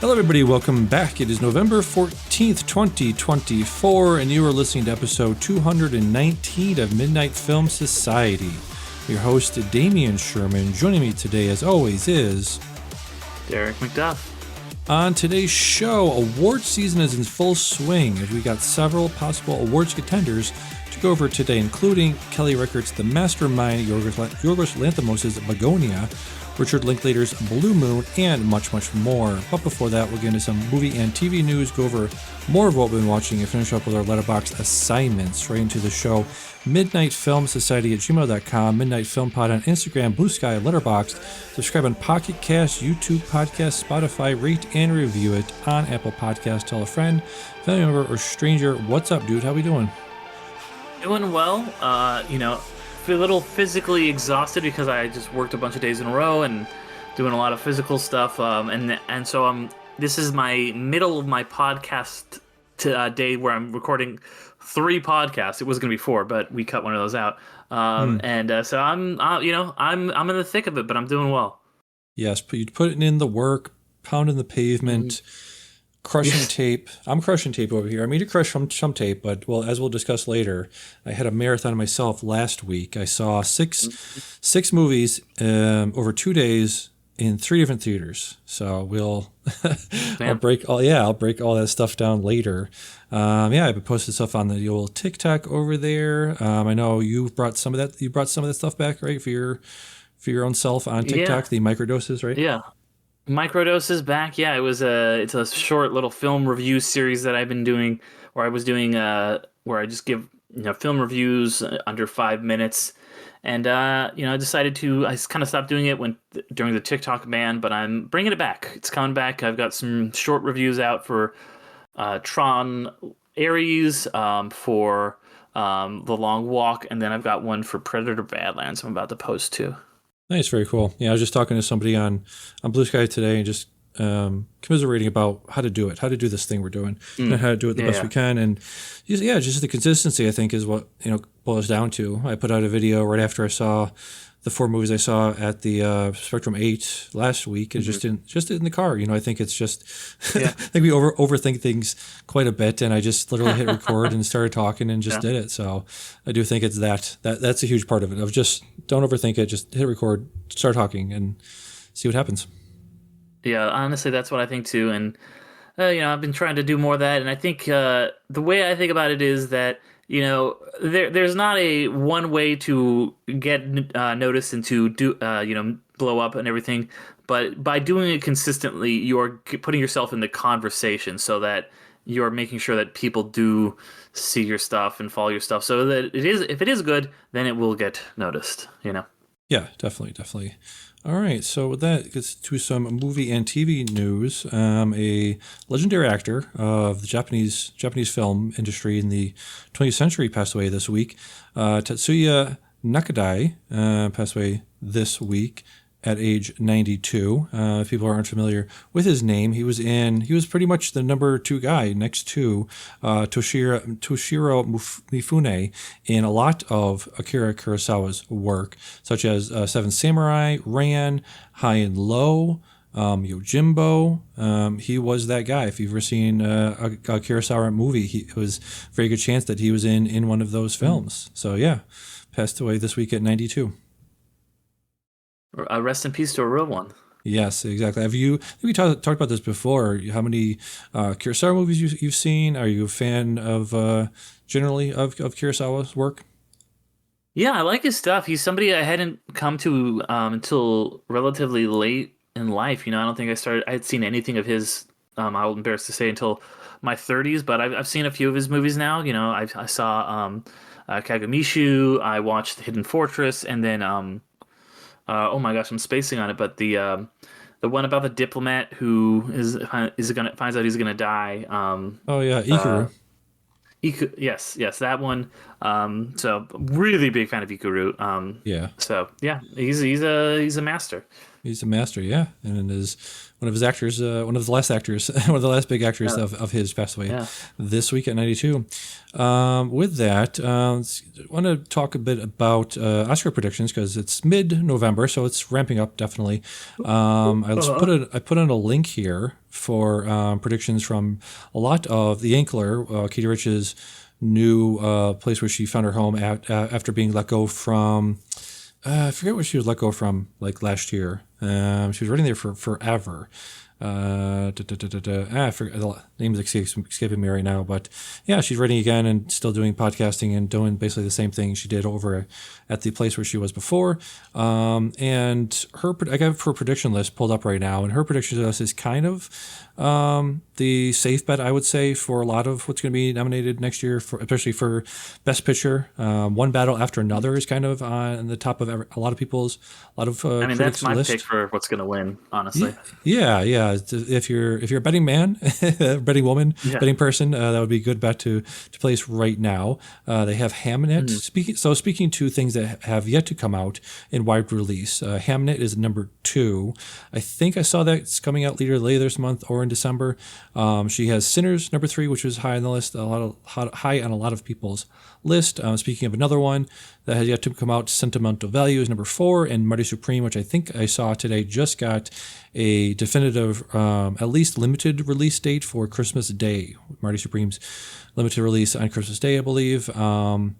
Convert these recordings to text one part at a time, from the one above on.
Hello, everybody. Welcome back. It is November 14th, 2024, and you are listening to episode 219 of Midnight Film Society. Your host, Damian Sherman. Joining me today, as always, is Derick McDuff. On today's show, award season is in full swing as we got several possible awards contenders to go over today, including Kelly Reichardt's The Mastermind, Yorgos Lanthimos' Begonia, Richard Linklater's Blue Moon, and much, much more. But before that, we'll get into some movie and TV news, go over more of what we've been watching, and finish up with our Letterboxd assignments. Right into the show, midnightfilmsociety@gmail.com, Midnight Film Pod on Instagram, Blue Sky, Letterboxd. Subscribe on Pocket Cast, YouTube Podcast, Spotify. Rate and review it on Apple Podcasts. Tell a friend, family member, or stranger. What's up, dude? How we doing? Doing well. Feel a little physically exhausted because I just worked a bunch of days in a row and doing a lot of physical stuff. So this is my middle of my podcast day where I'm recording 3 podcasts. It was going to be 4, but we cut one of those out. So I'm in the thick of it, but I'm doing well. Yes, but you put it in the work, pounding the pavement. Crushing tape. I'm crushing tape over here. I mean to crush some tape, but as we'll discuss later, I had a marathon myself last week. I saw six movies over 2 days in 3 different theaters. So I'll break all that stuff down later. I've posted stuff on the old TikTok over there. I know you brought some of that. You brought some of that stuff back, right, for your own self on TikTok, the microdoses, right? Yeah. Microdoses back, yeah. It's a short little film review series that I've been doing, where I where I just give film reviews under 5 minutes, and I decided I kind of stopped doing it during the TikTok ban, but I'm bringing it back. It's coming back. I've got some short reviews out for Tron Ares, for The Long Walk, and then I've got one for Predator Badlands I'm about to post too. Nice, very cool. Yeah, I was just talking to somebody on Blue Sky today and just commiserating about how to do this thing we're doing, and how to do it the best we can. And just the consistency, I think, is what boils down to. I put out a video right after I saw the 4 movies I saw at the Spectrum 8 last week, and just in the car. I think it's just I think we overthink things quite a bit, and I just literally hit record and started talking and just did it. So I do think it's that's a huge part of it. Of just don't overthink it, just hit record, start talking, and see what happens. Yeah, honestly, that's what I think too. And I've been trying to do more of that, and I think the way I think about it is that there's not a one way to get noticed and to do blow up and everything, but by doing it consistently, you're putting yourself in the conversation so that you're making sure that people do see your stuff and follow your stuff, so that if it is good, then it will get noticed. Yeah, definitely. All right, so with that, gets to some movie and TV news. A legendary actor of the Japanese film industry in the 20th century passed away this week. Tetsuya Nakadai passed away this week at age 92. If people aren't familiar with his name, he was pretty much the number 2 guy next to Toshiro Mifune in a lot of Akira Kurosawa's work, such as Seven Samurai, Ran, High and Low, Yojimbo. He was that guy. If you've ever seen a Kurosawa movie, it was a very good chance that he was in one of those films. So yeah, passed away this week at 92. Rest in peace to a real one. Yes, exactly. We talked about this before? How many Kurosawa movies you've seen? Are you a fan of generally of Kurosawa's work? Yeah, I like his stuff. He's somebody I hadn't come to until relatively late in life. I don't think I had seen anything of his. I'm embarrassed to say until my 30s, but I've seen a few of his movies now. I saw Kagemushu. I watched Hidden Fortress, and then oh my gosh, I'm spacing on it, but the one about the diplomat who finds out he's gonna die. Ikuru. Yes, that one. So really big fan of Ikuru. So yeah, he's a master. He's a master, yeah, and one of his actors, one of the last big actors of his passed away this week at 92. With that, I want to talk a bit about Oscar predictions because it's mid-November, so it's ramping up definitely. I put in a link here for predictions from a lot of The Ankler, Katie Rich's new place where she found her home after being let go from. I forget what she was let go from like last year. She was writing there for forever. I forget, the name is escaping me right now, but yeah, she's writing again and still doing podcasting and doing basically the same thing she did over at the place where she was before. And I got her prediction list pulled up right now, and her prediction list is kind of the safe bet, I would say, for a lot of what's going to be nominated next year, especially for Best Picture. One Battle After Another is kind of on the top of a lot of people's, I mean, that's my list. Pick for what's going to win, honestly. Yeah. If you're a betting man, betting woman, betting person, that would be a good bet to place right now. They have Hamnet. Speaking to things that have yet to come out in wide release, Hamnet is number 2. I think I saw that it's coming out later this month or in December. She has Sinners number 3, which was high on the list, high on a lot of people's list. Speaking of another one that has yet to come out, Sentimental Value is number 4, and Marty Supreme, which I think I saw today, just got a definitive, at least limited release date for Christmas Day. Marty Supreme's limited release on Christmas Day, I believe. And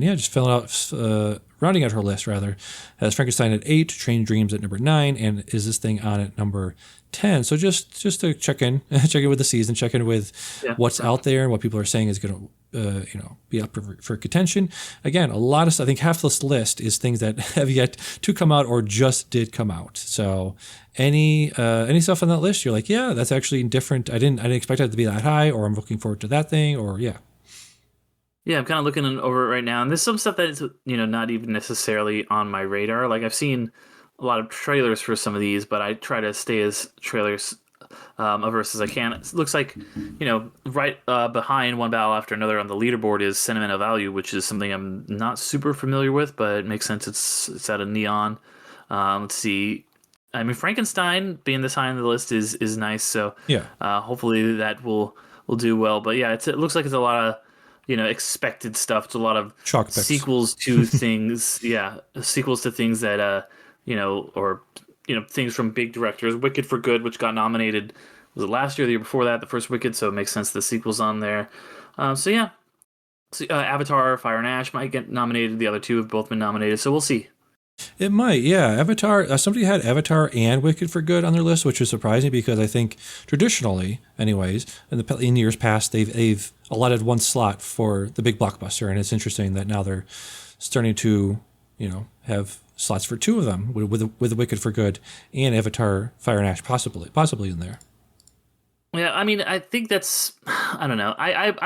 yeah, just filling out, rounding out her list rather, has Frankenstein at 8, Train Dreams at number 9, and Is This Thing On at number 10. So just to check in with the season, check in with what's out there and what people are saying is going to be up for contention. Again, a lot of stuff. I think half this list is things that have yet to come out or just did come out. So any stuff on that list, you're like, yeah, that's actually different. I didn't expect it to be that high, or I'm looking forward to that thing, or yeah. Yeah, I'm kind of looking over it right now, and there's some stuff that is, not even necessarily on my radar. Like, I've seen a lot of trailers for some of these, but I try to stay as trailers averse as I can. It looks like, right behind One Battle After Another on the leaderboard is Sentimental Value, which is something I'm not super familiar with, but it makes sense. It's out of Neon. Let's see. I mean, Frankenstein being this high on the list is nice. So yeah, hopefully that will do well. But yeah, it looks like it's a lot of expected stuff. It's a lot of sequels to things. Yeah, sequels to things that or things from big directors. Wicked for Good, which got nominated, was it last year or the year before that? The first Wicked, so it makes sense the sequel's on there. So Avatar, Fire and Ash might get nominated. The other two have both been nominated, so we'll see. It might, yeah. Avatar. Somebody had Avatar and Wicked for Good on their list, which is surprising because I think traditionally, anyways, in years past, they've allotted one slot for the big blockbuster, and it's interesting that now they're starting to, have slots for 2 of them with Wicked for Good and Avatar, Fire and Ash possibly in there. Yeah, I mean, I think that's, I don't know. I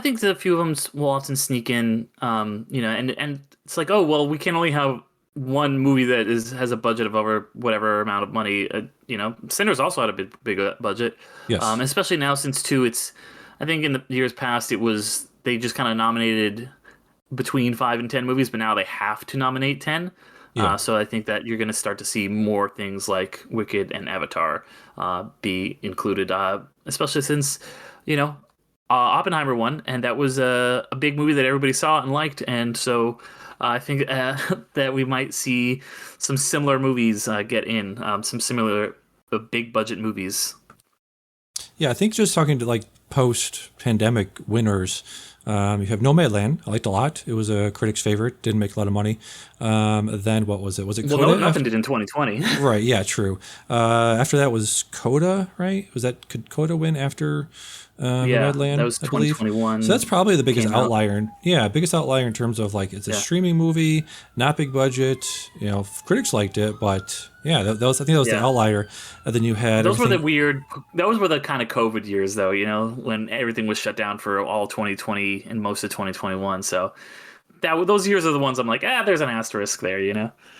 think that a few of them will often sneak in, and it's like, oh, well, we can only have one movie that has a budget of over whatever amount of money. Sinners also had a big budget. Yes. Especially now since 2, I think in the years past, they just kind of nominated between 5 and 10 movies, but now they have to nominate 10. Yeah. So I think that you're going to start to see more things like Wicked and Avatar be included, especially since, Oppenheimer won, and that was a big movie that everybody saw and liked, and so I think that we might see some similar movies get in, some similar big budget movies. Yeah, I think just talking to like post-pandemic winners, you have Nomadland. I liked a lot. It was a critic's favorite. Didn't make a lot of money. Then what was it? Was it Coda? Well, nothing did in 2020. Right. Yeah. True. After that was Coda. Right? Could Coda win after Nomadland? That was 2021. So that's probably the biggest outlier. Biggest outlier in terms of like it's a streaming movie, not big budget. Critics liked it, but yeah, I think that was the outlier. And then you had those were the kind of COVID years though. When everything was shut down for all 2020 and most of 2021. So those years are the ones I'm like, there's an asterisk there,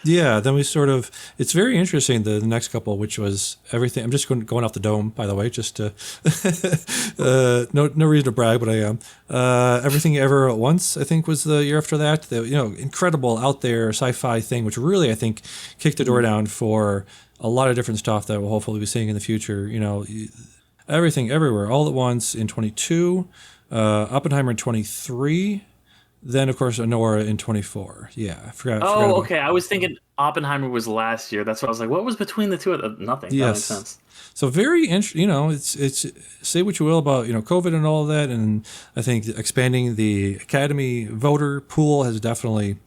Yeah, then we it's very interesting, the next couple, which was everything. I'm just going off the dome, by the way, just to, no reason to brag, but I am. Everything Ever at Once, I think, was the year after that. The, incredible out there sci-fi thing, which really, I think, kicked the door down for a lot of different stuff that we'll hopefully be seeing in the future. Everything Everywhere All at Once in 22, Oppenheimer in 23, then of course Anora in 24. Yeah, I forgot Oh, about. okay. I was thinking Oppenheimer was last year. That's why I was like, what was between the two? Nothing. That makes Yes. sense. So very interesting. You know, it's say what you will about COVID and all of that, and I think expanding the Academy voter pool has definitely,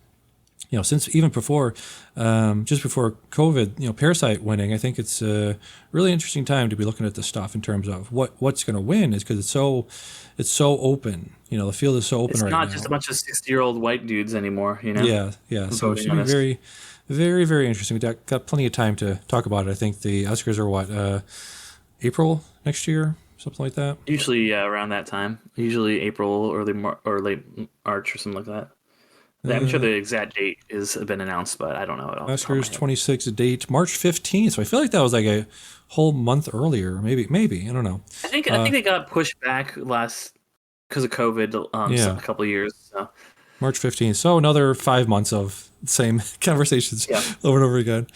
since even before, just before COVID, Parasite winning, I think it's a really interesting time to be looking at this stuff in terms of what's going to win, is because it's so open. The field is so open It's right not just a now. bunch of 60-year-old white dudes anymore, Yeah, yeah. So it voting should on be this. very, very, very interesting. We got plenty of time to talk about it. I think the Oscars are what, April next year, something like that. Usually around that time. Usually April, or late March or something like that. I'm sure Uh, the exact date has been announced, but I don't know it off the top of my Oscars head. 26 date March 15th. So I feel like that was like a whole month earlier. Maybe I don't know. I think they got pushed back last because of COVID, Yeah, a couple of years. So March 15th. So another 5 months of same conversations yeah. over and over again.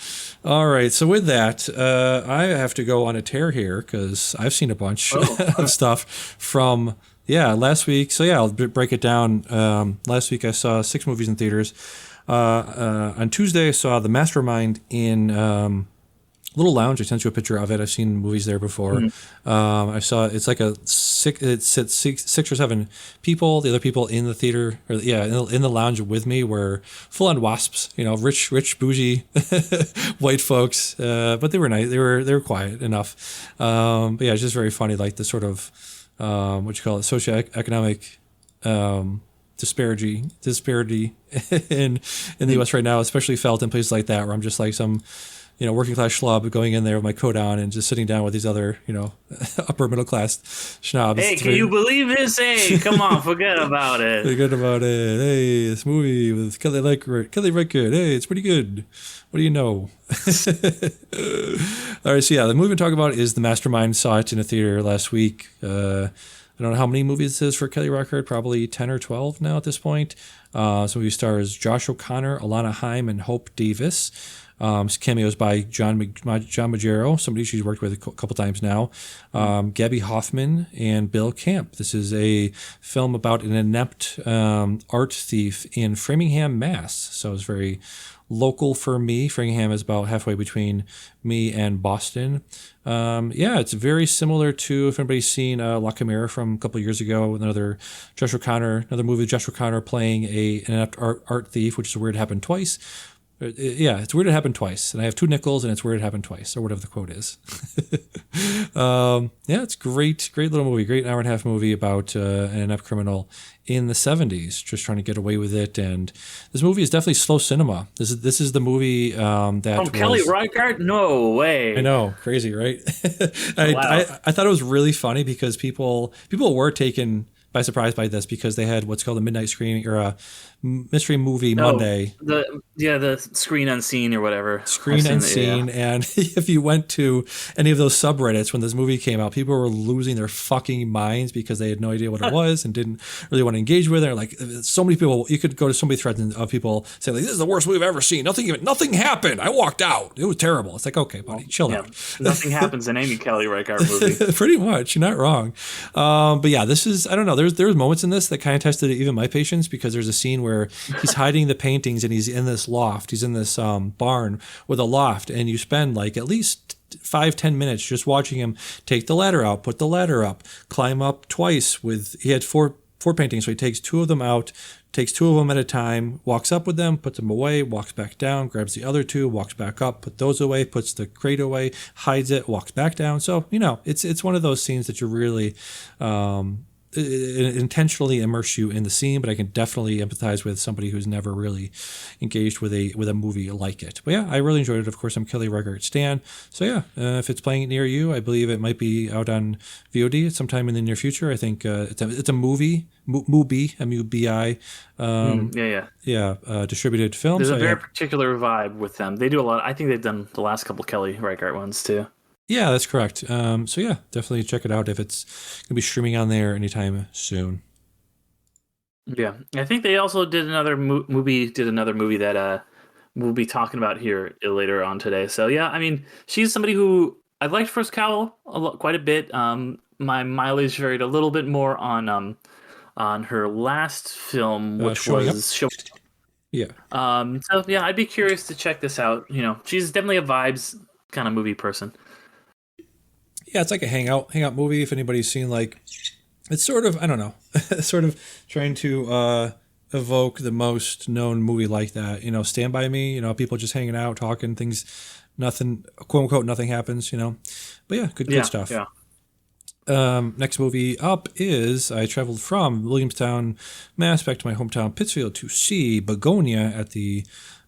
All right. So with that, I have to go on a tear here because I've seen a bunch Oh, of stuff from, last week. So yeah, I'll break it down. Last week I saw 6 movies in theaters. On Tuesday I saw The Mastermind in Little Lounge. I sent you a picture of it. I've seen movies there before. I saw it's like a six. It sits 6 or 7 people. The other people in the theater, or in the lounge with me, were full on wasps. Rich, bougie, white folks. But they were nice. They were quiet enough. But yeah, it's just very funny. Like the sort of what you call it, socioeconomic disparity in the U.S. right now, especially felt in places like that, where I'm just like some working class schlub going in there with my coat on and just sitting down with these other, upper middle class schnobs. hey, can you believe this? Hey, come on, forget about it. Forget about it. Hey, this movie with Kelly Reichardt. Hey, it's pretty good. What do you know? All right, so yeah, the movie I'm talking about is The Mastermind. Saw it in a theater last week. I don't know how many movies this is for Kelly Reichardt, probably 10 or 12 now at this point. This movie stars Josh O'Connor, Alana Haim, and Hope Davis. Cameos by John Maggiero, somebody she's worked with a couple times now, Gabby Hoffman, and Bill Camp. This is a film about an inept art thief in Framingham, Mass. So it's very local for me. Framingham is about halfway between me and Boston. It's very similar to, if anybody's seen La Chimera from a couple of years ago, another movie with Josh O'Connor playing an inept art thief, which is weird. It happened twice. Yeah, it's weird it happened twice, and I have 2 nickels, and it's weird it happened twice, or whatever the quote is. It's great little movie, great hour-and-a-half movie about an inept criminal in the 70s, just trying to get away with it. And this movie is definitely slow cinema. This is the movie that From Kelly Reichardt? No way. I know, crazy, right? Wow. I thought it was really funny because people were taken by surprise by this because they had what's called a midnight screening or a mystery movie Monday. The screen unseen or whatever. Screen unseen, and if you went to any of those subreddits when this movie came out, people were losing their fucking minds because they had no idea what it was and didn't really want to engage with it. Like so many people, you could go to so many threads of people saying like, "This is the worst movie I've ever seen. Nothing happened. I walked out. It was terrible." It's like, okay, buddy, chill out. Nothing happens in any Kelly Reichardt movie. Pretty much, you're not wrong. But yeah, this is, I don't know. There's moments in this that kind of tested even my patience because there's a scene where he's hiding the paintings and he's in this loft. He's in this barn with a loft, and you spend like at least 5-10 minutes just watching him take the ladder out, put the ladder up, climb up twice. He had four paintings, so he takes 2 of them out, takes 2 of them at a time, walks up with them, puts them away, walks back down, grabs the other 2, walks back up, put those away, puts the crate away, hides it, walks back down. So it's one of those scenes that you really intentionally immerse you in the scene, but I can definitely empathize with somebody who's never really engaged with a movie like it. But yeah, I really enjoyed it. Of course, I'm Kelly Reichardt stan. So yeah, if it's playing near you, I believe it might be out on VOD at sometime in the near future. I think it's a movie, Mubi, M-U-B-I. Distributed film. There's a very particular vibe with them. They do a lot. I think they've done the last couple Kelly Reichardt ones too. Yeah, that's correct. So yeah, definitely check it out if it's going to be streaming on there anytime soon. Yeah, I think they also did another movie that we'll be talking about here later on today. So yeah, I mean, she's somebody who I liked First Cowl quite a bit. My mileage varied a little bit more on on her last film, which Showing up. was Show. Yeah. So yeah, I'd be curious to check this out. She's definitely a vibes kind of movie person. Yeah, it's like a hangout movie. If anybody's seen, like, it's sort of, I don't know, sort of trying to evoke the most known movie like that. Stand By Me. People just hanging out, talking things, nothing, quote unquote, nothing happens. But yeah, good stuff. Yeah. Next movie up is I traveled from Williamstown, Mass, back to my hometown Pittsfield to see Begonia at the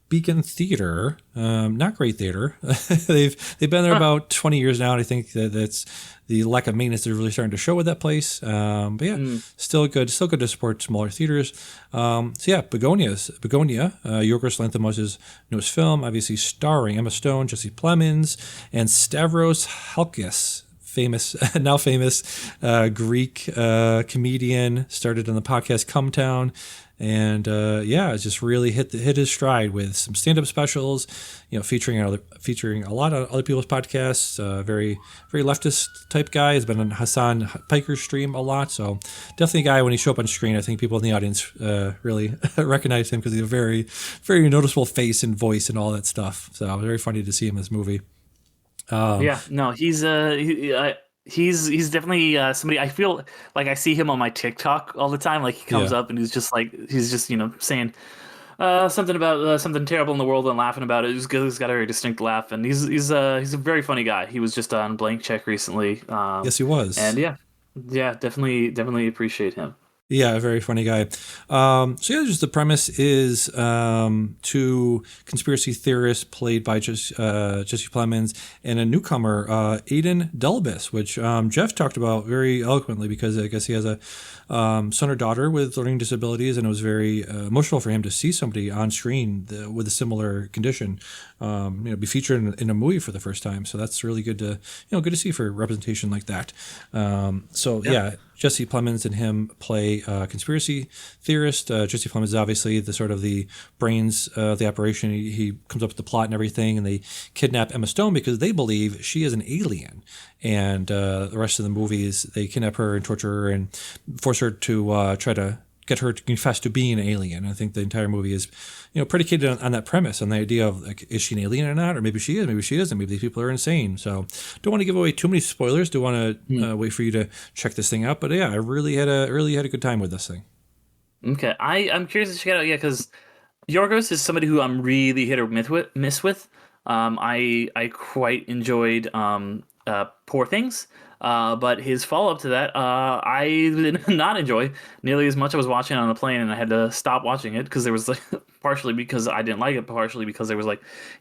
Beacon Theater. Not great theater. They've been there about 20 years now, and I think that's the lack of maintenance is really starting to show with that place. But yeah, still good to support smaller theaters. So yeah, Begonia, Yorgos Lanthimos' newest film, obviously starring Emma Stone, Jesse Plemons, and Stavros Halkias. Now famous Greek comedian, started on the podcast Come Town, and just really hit his stride with some stand-up specials, featuring a lot of other people's podcasts. Very very leftist type guy. Has been on Hassan Piker's stream a lot, so definitely a guy when he show up on screen, I think people in the audience really recognize him because he's a very very noticeable face and voice and all that stuff. So it was very funny to see him in this movie. He's definitely somebody. I feel like I see him on my TikTok all the time. Like he comes up and he's just saying something about something terrible in the world and laughing about it. He's got a very distinct laugh, and he's a very funny guy. He was just on Blank Check recently. Yes, he was. And definitely appreciate him. Yeah, a very funny guy. Just the premise is two conspiracy theorists played by Jesse Plemons and a newcomer, Aidan Delbus, which Jeff talked about very eloquently because I guess he has a son or daughter with learning disabilities, and it was very emotional for him to see somebody on screen with a similar condition, be featured in a movie for the first time. So that's really good to see for representation like that. Jesse Plemons and him play conspiracy theorist. Jesse Plemons is obviously the brains of the operation. He comes up with the plot and everything, and they kidnap Emma Stone because they believe she is an alien. And the rest of the movies, they kidnap her and torture her and force her to try to get her to confess to being an alien. I think the entire movie is, predicated on that premise, on the idea of, like, is she an alien or not? Or maybe she is, maybe she isn't. Maybe these people are insane. So don't want to give away too many spoilers. Don't want to wait for you to check this thing out. But yeah, I really had a good time with this thing. Okay. I'm curious to check it out. Yeah, because Yorgos is somebody who I'm really hit or miss with. I quite enjoyed Poor Things. But his follow-up to that, I did not enjoy nearly as much. I was watching it on the plane, and I had to stop watching it because there was partially because I didn't like it, partially because there was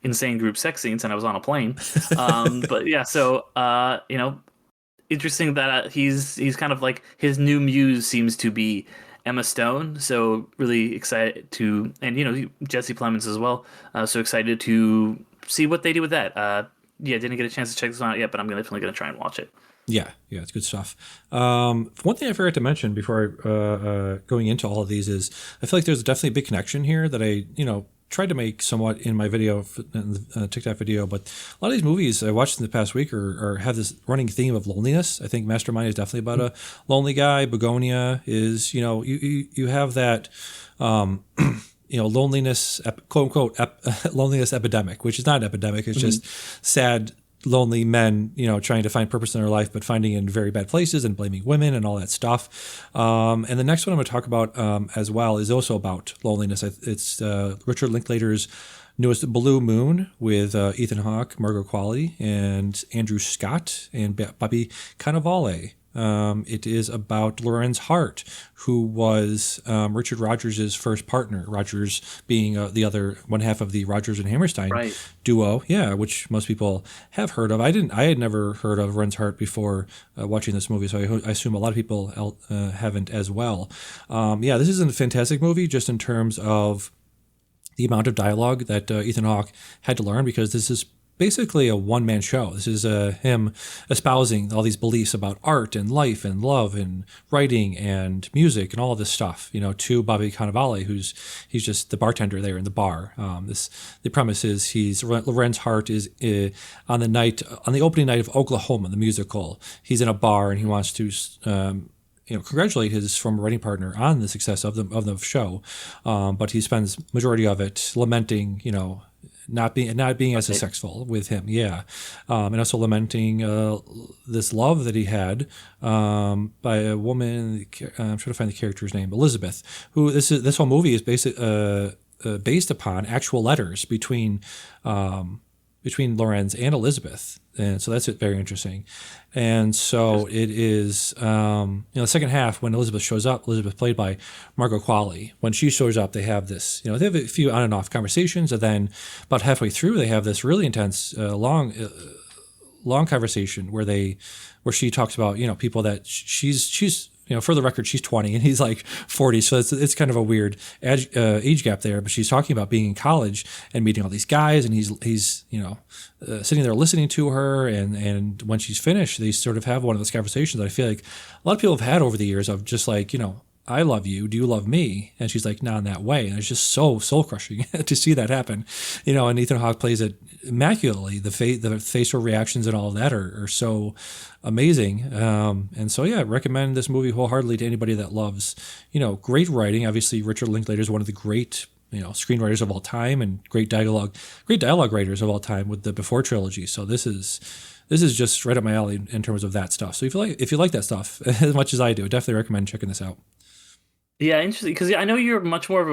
insane group sex scenes, and I was on a plane. But yeah, so interesting that he's kind of his new muse seems to be Emma Stone. So really excited to, and Jesse Plemons as well. So excited to see what they do with that. Didn't get a chance to check this one out yet, but I'm definitely gonna try and watch it. Yeah, it's good stuff. One thing I forgot to mention before going into all of these is I feel like there's definitely a big connection here that I, tried to make somewhat in my video, TikTok video, but a lot of these movies I watched in the past week are have this running theme of loneliness. I think Mastermind is definitely about a lonely guy. Begonia is, you have that, loneliness, quote unquote, loneliness epidemic, which is not an epidemic. It's just sad, lonely men, trying to find purpose in their life, but finding it in very bad places and blaming women and all that stuff. And the next one I'm going to talk about as well is also about loneliness. It's Richard Linklater's newest Blue Moon with Ethan Hawke, Margot Qualley, and Andrew Scott and Bobby Cannavale. It is about Lorenz Hart, who was Richard Rodgers' first partner, Rodgers being the other one half of the Rodgers and Hammerstein duo, which most people have heard of. I had never heard of Lorenz Hart before watching this movie, so I assume a lot of people haven't as well. This is a fantastic movie just in terms of the amount of dialogue that Ethan Hawke had to learn, because this is basically a one-man show. This is him espousing all these beliefs about art and life and love and writing and music and all of this stuff, to Bobby Cannavale, he's just the bartender there in the bar. The premise is Lorenz Hart is on the opening night of Oklahoma, the musical. He's in a bar and he wants to congratulate his former writing partner on the success of the show, but he spends majority of it lamenting, not being as successful with him, and also lamenting this love that he had by a woman. I'm trying to find the character's name, Elizabeth. Who this whole movie is based upon actual letters between Lorenz and Elizabeth, and so that's very interesting. And so it is, the second half when Elizabeth shows up, Elizabeth played by Margot Qualley. When she shows up, they have this, they have a few on and off conversations, and then about halfway through, they have this really intense, long conversation where she talks about, people that she's for the record, she's 20 and he's like 40. So it's kind of a weird age gap there. But she's talking about being in college and meeting all these guys, and he's sitting there listening to her. And when she's finished, they sort of have one of those conversations that I feel like a lot of people have had over the years of just like, I love you. Do you love me? And she's like, not in that way. And it's just so soul crushing to see that happen. And Ethan Hawke plays it immaculately. The facial reactions and all of that are so amazing. And so, I recommend this movie wholeheartedly to anybody that loves, great writing. Obviously, Richard Linklater is one of the great, screenwriters of all time, and great dialogue writers of all time with the Before trilogy. So this is just right up my alley in terms of that stuff. So if you like that stuff as much as I do, I definitely recommend checking this out. Yeah, interesting, because I know you're much more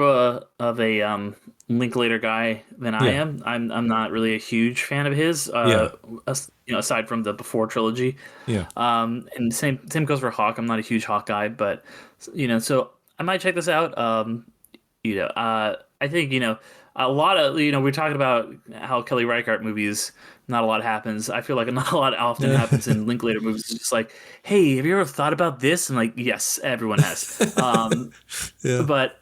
of a Linklater guy than I am. I'm not really a huge fan of his. Aside from the Before trilogy. Yeah. And same goes for Hawke. I'm not a huge Hawke guy, but so I might check this out. I think a lot of we're talking about how Kelly Reichardt movies, not a lot happens. I feel like not a lot often happens in Linklater movies. It's just like, hey, have you ever thought about this? And like, yes, everyone has. But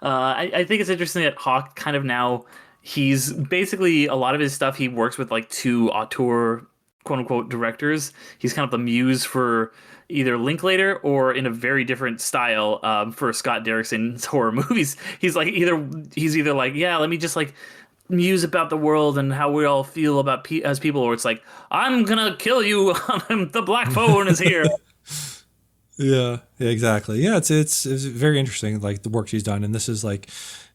I think it's interesting that Hawke kind of now, he's basically, a lot of his stuff, he works with like two auteur, quote unquote, directors. He's kind of the muse for either Linklater or, in a very different style, for Scott Derrickson's horror movies. He's either like, yeah, let me just like muse about the world and how we all feel about as people, or it's like, I'm gonna kill you, the black phone is here. Yeah, exactly. Yeah, it's very interesting, like the work she's done, and this is like,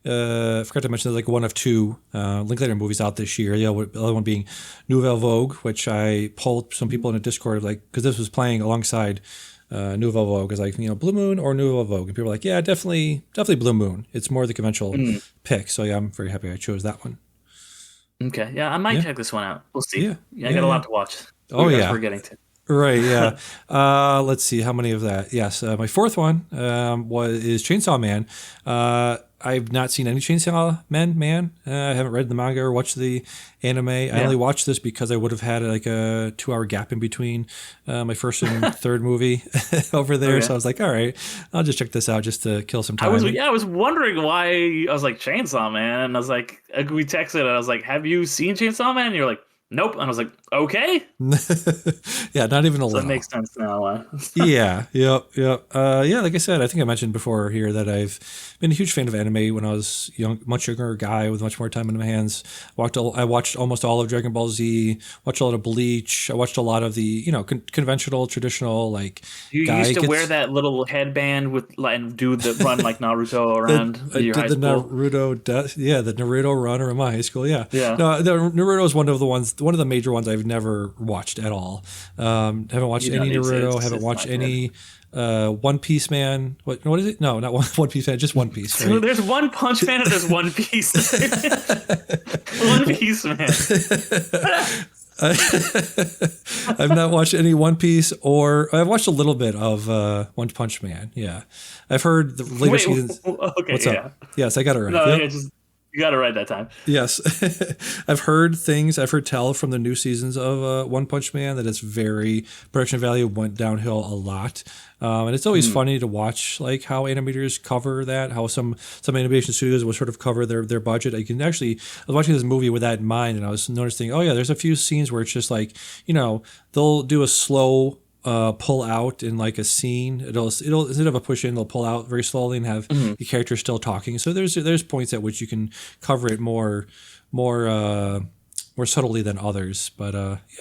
I forgot to mention, like one of two Linklater movies out this year. The other one being Nouvelle Vogue, which I polled some people in a Discord, like, because this was playing alongside Nouvelle Vogue, is like, Blue Moon or Nouvelle Vogue, and people were like, yeah, definitely Blue Moon. It's more the conventional pick. So I'm very happy I chose that one. Okay, yeah, I might check this one out. We'll see. I got a lot to watch. We're getting to. Right, yeah. Let's see, how many of that? Yes, my fourth one is Chainsaw Man. I've not seen any Chainsaw Man. I haven't read the manga or watched the anime. I only watched this because I would have had like a 2-hour gap in between my first and third movie over there. So I was like, all right, I'll just check this out just to kill some time. I was wondering why. I was like, Chainsaw Man, and I was like, we texted, and I was like, have you seen Chainsaw Man? And you're like, nope. And I was like, okay. Yeah, not even a little. So it makes sense now. Yep. Like I said, I think I mentioned before here that I've been a huge fan of anime when I was much younger guy with much more time in my hands. I watched almost all of Dragon Ball Z, watched a lot of Bleach. I watched a lot of the, conventional, traditional, like. You used to wear that little headband and do the run like Naruto around your high school. The Naruto run around my high school. Yeah. No, Naruto is one of the major ones I've never watched at all. Haven't watched any Naruto. Haven't watched any One Piece Man. What is it? No, not One Piece Man. Just One Piece. Right? So there's One Punch Man and there's One Piece. One Piece Man. I've not watched any One Piece, or I've watched a little bit of One Punch Man. Yeah, I've heard the later seasons. Okay, what's up? Yes, I got it right. No, you got it right that time. Yes. I've heard tell from the new seasons of One Punch Man that its production value went downhill a lot. And it's always funny to watch like how animators cover that, how some animation studios will sort of cover their budget. I was watching this movie with that in mind, and I was noticing, there's a few scenes where it's just like, they'll do a slow pull out in like a scene. It'll instead of a push in, they'll pull out very slowly and have the character still talking. So there's points at which you can cover it more more subtly than others. But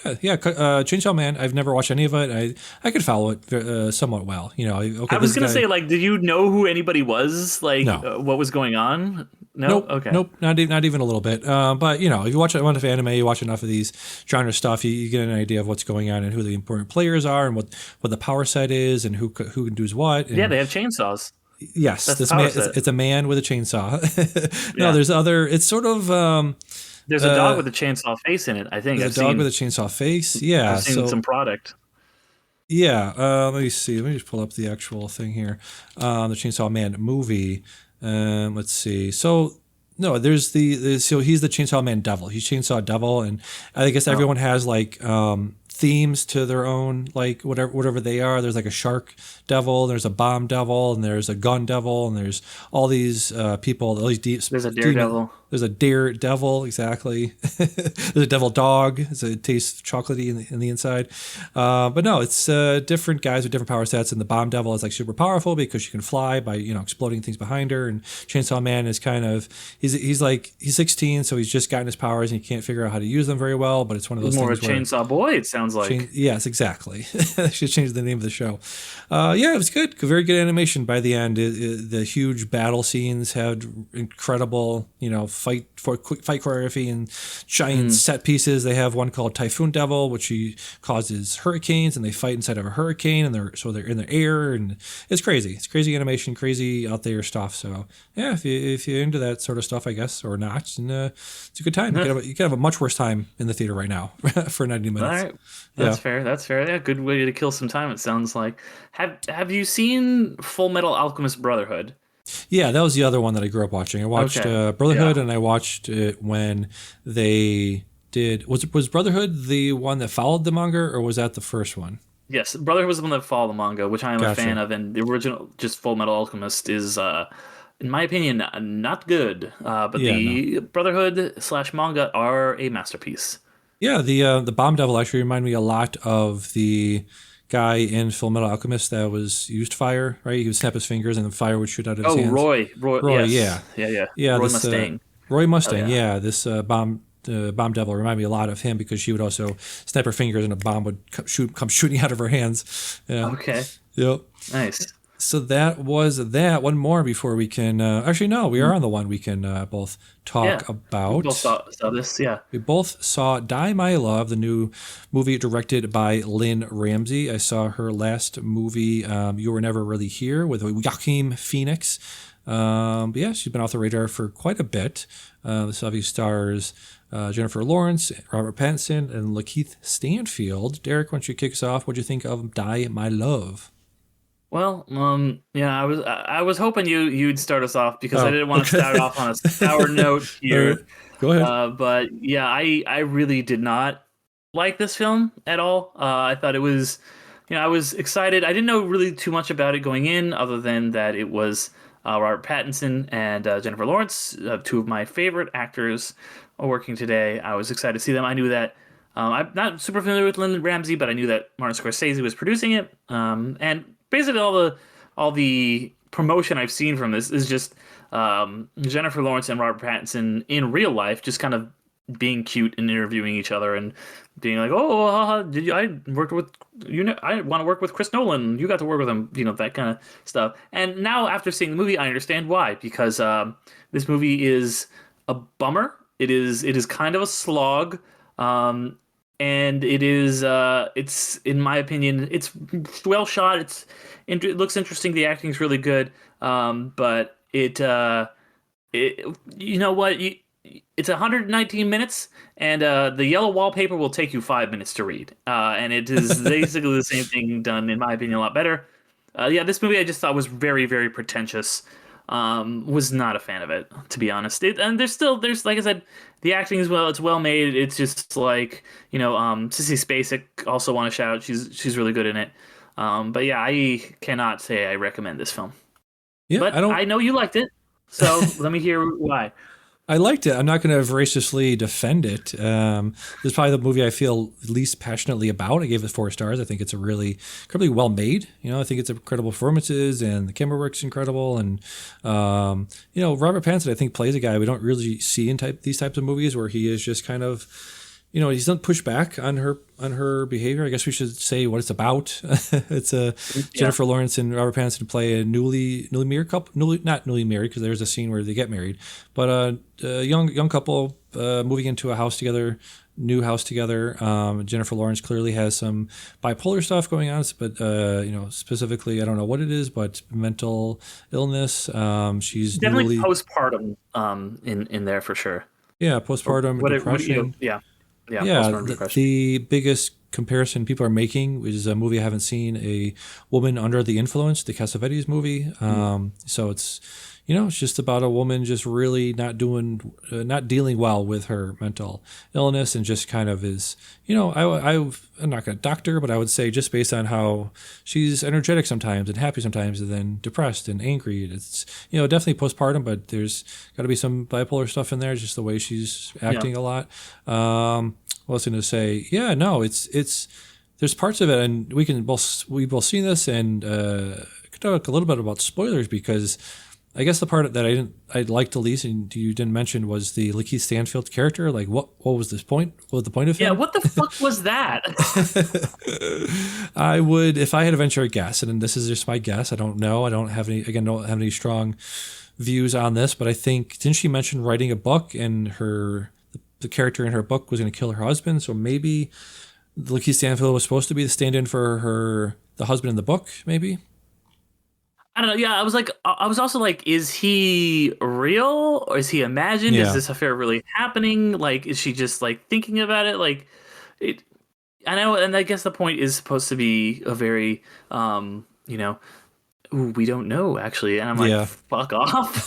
Chainsaw Man. I've never watched any of it. I could follow it somewhat well. Okay. I was gonna say, like, did you know who anybody was? Like, No. what was going on? No. Nope. Okay. Nope. Not even a little bit. But if you watch enough anime, you watch enough of these genre stuff, you get an idea of what's going on and who the important players are and what the power set is and who can do what. And, Yeah, they have chainsaws. yes, That's this the power man. set. It's a man with a chainsaw. No, Yeah. there's other. It's sort of. There's a dog with a chainsaw face in it. I think There's a dog with a chainsaw face. Yeah. I've seen some product. Yeah. Let me see. Let me just pull up the actual thing here. The Chainsaw Man movie. Let's see. So no, there's so he's the Chainsaw Man devil. He's Chainsaw Devil, and I guess everyone has like themes to their own, like whatever they are. There's like a shark devil, there's a bomb devil, and there's a gun devil, and there's all these people. All these There's a daredevil. There's a daredevil, exactly. There's a devil dog. It tastes chocolatey in the inside. But no, it's different guys with different power sets. And the bomb devil is like super powerful because she can fly by exploding things behind her. And Chainsaw Man is kind of he's 16, so he's just gotten his powers and he can't figure out how to use them very well. But it's one of those More things a chainsaw boy. It sounds like. Yes, exactly. I should change the name of the show. It was good. Very good animation by the end. The huge battle scenes had incredible, fight choreography and giant set pieces. They have one called Typhoon Devil, which he causes hurricanes, and they fight inside of a hurricane, and they're in the air, and it's crazy. It's crazy animation, crazy out there stuff. So yeah, if you're into that sort of stuff, I guess, or not, and it's a good time. You can have a much worse time in the theater right now for 90 minutes. All right. That's fair. That's fair. Yeah, good way to kill some time, it sounds like. Have you seen Full Metal Alchemist Brotherhood? Yeah, that was the other one that I grew up watching. I watched Brotherhood, and I watched it when they did. Was Brotherhood the one that followed the manga, or was that the first one? Yes, Brotherhood was the one that followed the manga, which I am Gotcha. a fan of, and the original, just Full Metal Alchemist, is, in my opinion, not good. But the Brotherhood / manga are a masterpiece. Yeah, the Bomb Devil actually reminded me a lot of the guy in Full Metal Alchemist that used fire, right? He would snap his fingers and the fire would shoot out of his hands. Roy, yes. Yeah. Roy Mustang. Roy Mustang, yeah. This Bomb Devil reminded me a lot of him because she would also snap her fingers and a bomb would come shooting out of her hands. Yeah. Okay. Yep. Nice. So that was that. One more before we can. Actually, no, we are on the one we can both talk about. We both saw this, yeah. We both saw Die My Love, the new movie directed by Lynn Ramsey. I saw her last movie, You Were Never Really Here, with Joaquin Phoenix. But yeah, she's been off the radar for quite a bit. This obviously stars Jennifer Lawrence, Robert Pattinson, and Lakeith Stanfield. Derick, why don't you kick us off? What'd you think of Die My Love? Well, I was hoping you'd start us off because I didn't want to start off on a sour note here. Right. Go ahead. But yeah, I really did not like this film at all. I thought it was, I was excited. I didn't know really too much about it going in, other than that it was Robert Pattinson and Jennifer Lawrence, two of my favorite actors working today. I was excited to see them. I knew that. I'm not super familiar with Lynn Ramsey, but I knew that Martin Scorsese was producing it, and basically all the promotion I've seen from this is just Jennifer Lawrence and Robert Pattinson in real life, just kind of being cute and interviewing each other and being like, I worked with I want to work with Chris Nolan. You got to work with him, that kind of stuff. And now after seeing the movie, I understand why, because this movie is a bummer. It is kind of a slog. And it is, it's, in my opinion, it's well shot. It looks interesting. The acting's really good. But it's 119 minutes, and the yellow wallpaper will take you 5 minutes to read. And it is basically the same thing done, in my opinion, a lot better. This movie I just thought was very, very pretentious. Was not a fan of it, to be honest. And there's like I said, the acting as well. It's well made. It's just like, Sissy Spacek, also want to shout out. She's really good in it. But yeah, I cannot say I recommend this film. Yeah, but I know you liked it, so let me hear why. I liked it. I'm not going to voraciously defend it. This is probably the movie I feel least passionately about. I gave it 4 stars. I think it's really incredibly well made. I think it's incredible performances, and the camera work's incredible. And Robert Pattinson, I think, plays a guy we don't really see in these types of movies, where he is just kind of, he's not pushed back on her behavior. I guess we should say what it's about. It's Jennifer Lawrence and Robert Pattinson play a newly married couple. Not newly married, because there's a scene where they get married, but a young couple moving into a house together. New house together. Jennifer Lawrence clearly has some bipolar stuff going on, but specifically, I don't know what it is, but mental illness. She's definitely postpartum in there for sure. Yeah, postpartum depression. Postpartum depression. The biggest comparison people are making, which is a movie I haven't seen, A Woman Under the Influence, the Cassavetes movie. So it's it's just about a woman just really not dealing well with her mental illness, and just kind of is, I'm not going to doctor, but I would say just based on how she's energetic sometimes and happy sometimes, and then depressed and angry. It's, definitely postpartum, but there's got to be some bipolar stuff in there, just the way she's acting a lot. What was I going to say? Yeah, no, it's there's parts of it, and we've both seen this, and could talk a little bit about spoilers, because I guess the part that I liked the least, and you didn't mention, was the Lakeith Stanfield character. Like, what was this point? What was the point of him? Yeah, what the fuck was that? I would, if I had to venture a guess, and this is just my guess, I don't know. I don't have any strong views on this, but I think, didn't she mention writing a book, and the character in her book was going to kill her husband? So maybe Lakeith Stanfield was supposed to be the stand-in for the husband in the book, maybe? I don't know. Yeah, I was also like, is he real or is he imagined? Yeah. Is this affair really happening? Like, is she just like thinking about it? Like, I know, and I guess the point is supposed to be a very, we don't know actually, and I'm like, fuck off,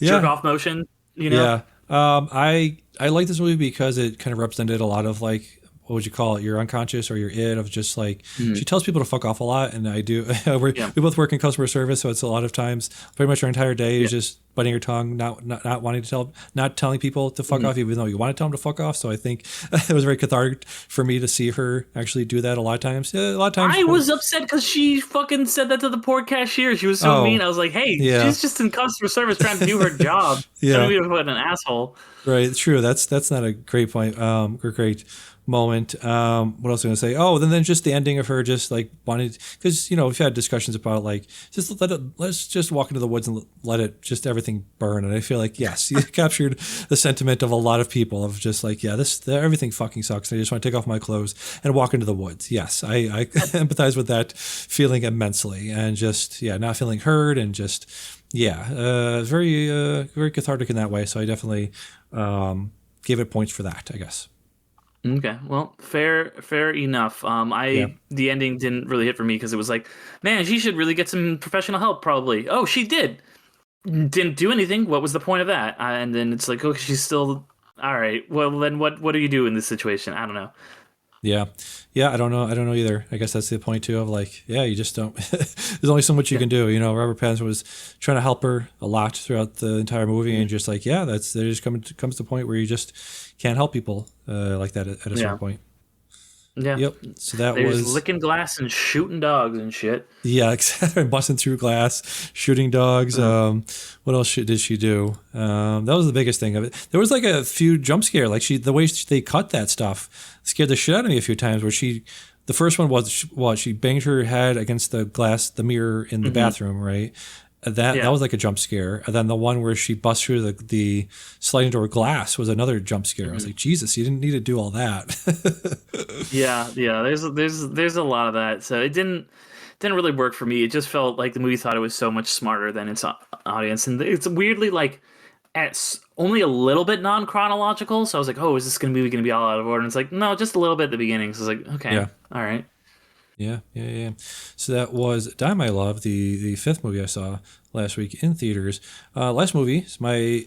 jerk off motion, Yeah, I like this movie because it kind of represented a lot of, like, what would you call it? Your unconscious or your id of just like, she tells people to fuck off a lot. And I do. We both work in customer service. So it's a lot of times, pretty much our entire day is just biting your tongue, not wanting to not telling people to fuck off, even though you want to tell them to fuck off. So I think it was very cathartic for me to see her actually do that a lot of times. Yeah, a lot of times. I was upset because she fucking said that to the poor cashier. She was so mean. I was like, hey, she's just in customer service trying to do her job. Don't be an asshole. Right. True. That's not a great point. Great moment. What else was I going to say? Oh, then just the ending of her just like wanting, because we've had discussions about like, let's just walk into the woods and let it just everything burn. And I feel like, yes, you captured the sentiment of a lot of people of just like, everything fucking sucks, and I just want to take off my clothes and walk into the woods. Yes, I empathize with that feeling immensely, and just not feeling heard, and just very very cathartic in that way. So I definitely gave it points for that, I guess. Okay, well, fair enough. The ending didn't really hit for me because it was like, man, she should really get some professional help. Probably. Oh, she didn't do anything. What was the point of that? And then it's like, oh, she's still all right. Well, then what do you do in this situation? I don't know. Yeah, I don't know either. I guess that's the point too of like, you just don't. There's only so much you can do. Robert Pattinson was trying to help her a lot throughout the entire movie, and just like, there just comes to the point where you just can't help people like that at a certain point. Yeah. Yep. So that was was licking glass and shooting dogs and shit. Yeah, busting through glass, shooting dogs. What else did she do? That was the biggest thing of it. There was like a few jump scare, like the way they cut that stuff scared the shit out of me a few times. Where the first one was she banged her head against the mirror in the bathroom, right? That was like a jump scare. And then the one where she busts through the sliding door glass was another jump scare. I was like, Jesus, you didn't need to do all that. yeah. There's a lot of that. So it didn't really work for me. It just felt like the movie thought it was so much smarter than its audience, and it's weirdly like at only a little bit non-chronological. So I was like, oh, is this going to be all out of order? And it's like, no, just a little bit at the beginning. So I was like, okay, all right. Yeah. So that was Die My Love, the fifth movie I saw last week in theaters. Last movie is my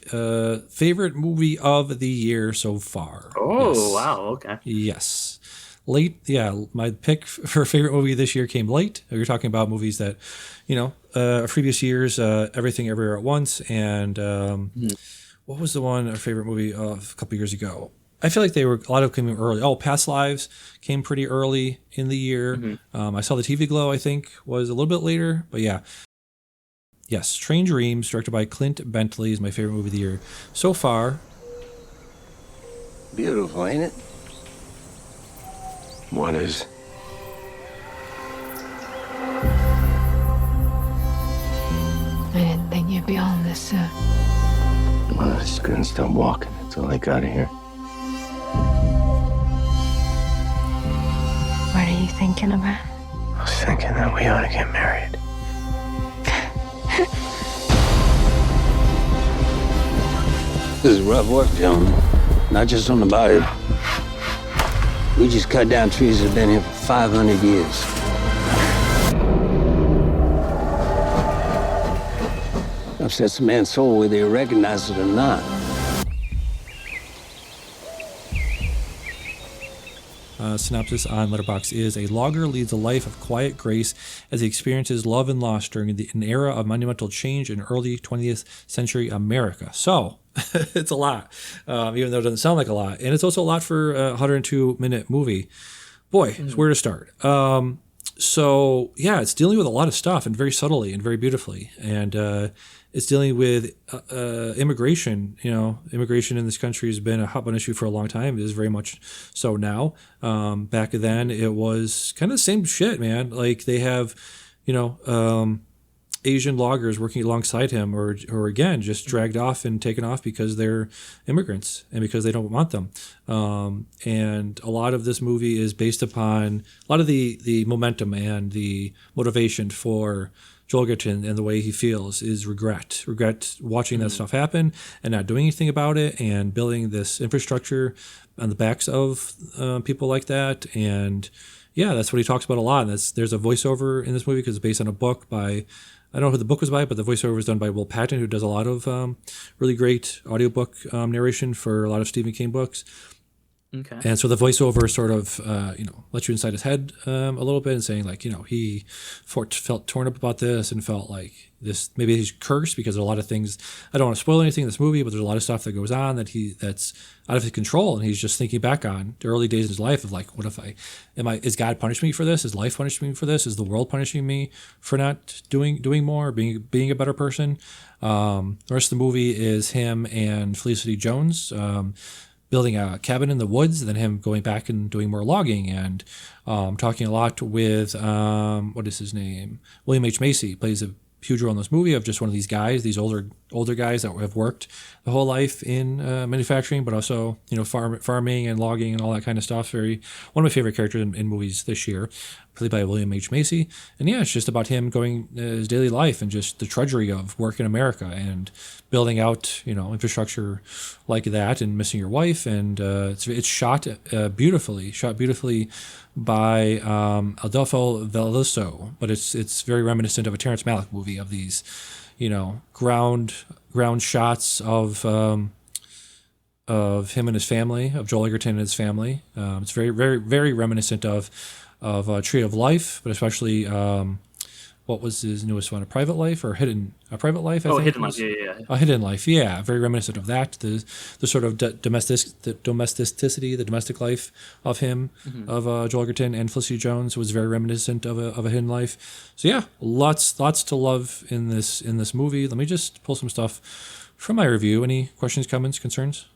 favorite movie of the year so far. Oh, yes. Wow, okay. Yes. Late, my pick for favorite movie this year came late. You're talking about movies that, previous years, Everything Everywhere at Once, and what was the one, our favorite movie of a couple years ago? I feel like a lot of them came early. Oh, Past Lives came pretty early in the year. I saw The TV Glow, I think, was a little bit later. But yeah. Yes, Train Dreams, directed by Clint Bentley, is my favorite movie of the year so far. Beautiful, ain't it? What is? I didn't think you'd be on this soon. Well, I just couldn't stop walking until I got here. What are you thinking about? I was thinking that we ought to get married. This is rough work, gentlemen. Not just on the body. We just cut down trees that have been here for 500 years. Upsets a man's soul whether you recognize it or not. Synopsis on Letterboxd is: a logger leads a life of quiet grace as he experiences love and loss during an era of monumental change in early 20th century America. So, it's a lot, even though it doesn't sound like a lot. And it's also a lot for a 102-minute movie. Boy, it's where to start. So, yeah, it's dealing with a lot of stuff, and very subtly and very beautifully. And it's dealing with immigration. You know, immigration in this country has been a hot button issue for a long time. It is very much so now. Back then, it was kind of the same shit, man. Like, they have, Asian loggers working alongside him, or again, just dragged off and taken off because they're immigrants and because they don't want them. And a lot of this movie is based upon a lot of the momentum and the motivation for Joel Edgerton and the way he feels is regret watching that stuff happen and not doing anything about it, and building this infrastructure on the backs of people like that. And yeah, that's what he talks about a lot. And there's a voiceover in this movie because it's based on a book by, I don't know who the book was by, but the voiceover was done by Will Patton, who does a lot of really great audiobook narration for a lot of Stephen King books. Okay. And so the voiceover sort of, lets you inside his head a little bit, and saying like, he felt torn up about this and felt like this, maybe he's cursed because there are a lot of things, I don't want to spoil anything in this movie, but there's a lot of stuff that goes on that's out of his control. And he's just thinking back on the early days of his life of like, what if is God punishing me for this? Is life punishing me for this? Is the world punishing me for not doing more, being a better person? The rest of the movie is him and Felicity Jones, building a cabin in the woods, and then him going back and doing more logging, and talking a lot with, what is his name? William H. Macy plays a huge role in this movie, of just one of these guys, these older guys that have worked the whole life in manufacturing, but also farming and logging and all that kind of stuff. One of my favorite characters in movies this year, played by William H. Macy. And yeah, it's just about him going his daily life and just the drudgery of work in America and building out infrastructure like that, and missing your wife. And it's shot beautifully by Adolfo Veloso, but it's very reminiscent of a Terrence Malick movie, of these ground shots of him and his family, of Joel Edgerton and his family. It's very, very, very reminiscent of Tree of Life, but especially what was his newest one, A Private Life, or A Private Life? I think Hidden Life, yeah. A Hidden Life, yeah, very reminiscent of that. The sort of domesticity, the domestic life of him, of Joel Edgerton and Felicity Jones, was very reminiscent of a Hidden Life. So yeah, lots to love in this movie. Let me just pull some stuff from my review. Any questions, comments, concerns?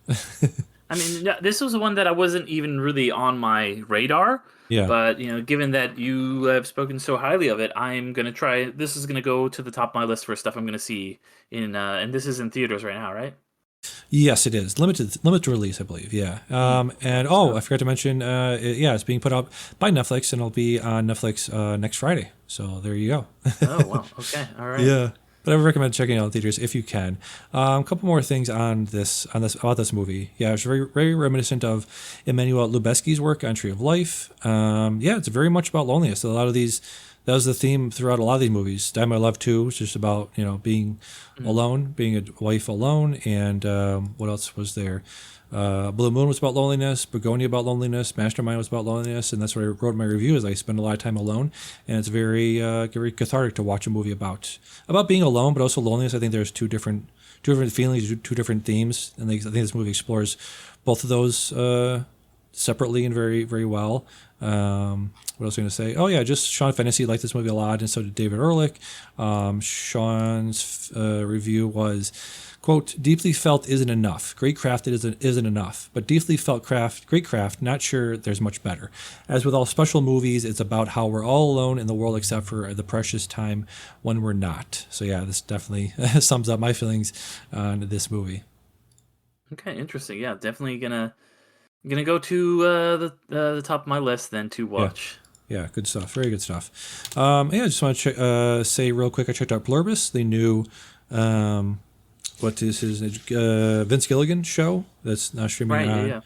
I mean, this was one that I wasn't even really on my radar. Yeah. But, given that you have spoken so highly of it, I'm going to try. This is going to go to the top of my list for stuff I'm going to see and this is in theaters right now, right? Yes, it is. Limited release, I believe. Yeah. And I forgot to mention, it's being put up by Netflix, and it'll be on Netflix next Friday. So there you go. Oh, wow. Okay. All right. Yeah. But I would recommend checking it out in theaters if you can. A couple more things on this about this movie. Yeah, it's very, very reminiscent of Emmanuel Lubezki's work on Tree of Life. It's very much about loneliness. A lot of these, that was the theme throughout a lot of these movies. Die My Love Too was just about being alone, being a wife alone, and what else was there? Blue Moon was about loneliness, Begonia about loneliness, Mastermind was about loneliness, and that's what I wrote in my review, is I spend a lot of time alone, and it's very very cathartic to watch a movie about being alone, but also loneliness. I think there's two different feelings, two different themes, and I think this movie explores both of those separately and very, very well. What else was I going to say? Oh yeah, just Sean Fennessy liked this movie a lot, and so did David Ehrlich. Sean's review was, quote, "Deeply felt isn't enough. Great craft isn't enough. But deeply felt craft, great craft, not sure there's much better. As with all special movies, it's about how we're all alone in the world except for the precious time when we're not." So yeah, this definitely sums up my feelings on this movie. Okay, interesting. Yeah, definitely gonna go to the top of my list then to watch. Yeah, good stuff. Very good stuff. I just want to say real quick, I checked out Blurbus, the new what is his Vince Gilligan show that's now streaming on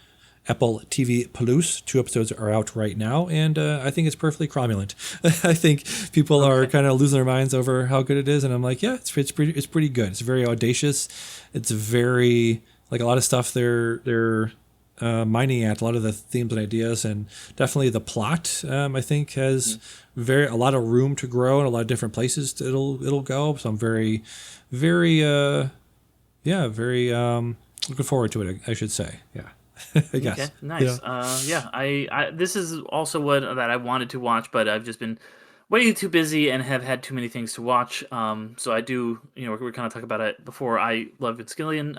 Apple TV Plus. 2 episodes are out right now, and I think it's perfectly cromulent. I think people are kind of losing their minds over how good it is, and I'm like, yeah, it's pretty good. It's very audacious. It's very like a lot of stuff they're mining at, a lot of the themes and ideas, and definitely the plot I think has a lot of room to grow and a lot of different places it'll go. So I'm very looking forward to it, I should say. Yeah. I guess. Okay, nice. I this is also one that I wanted to watch, but I've just been way too busy and have had too many things to watch. So I do, we're kind of talking about it before. I love Vince Gilligan,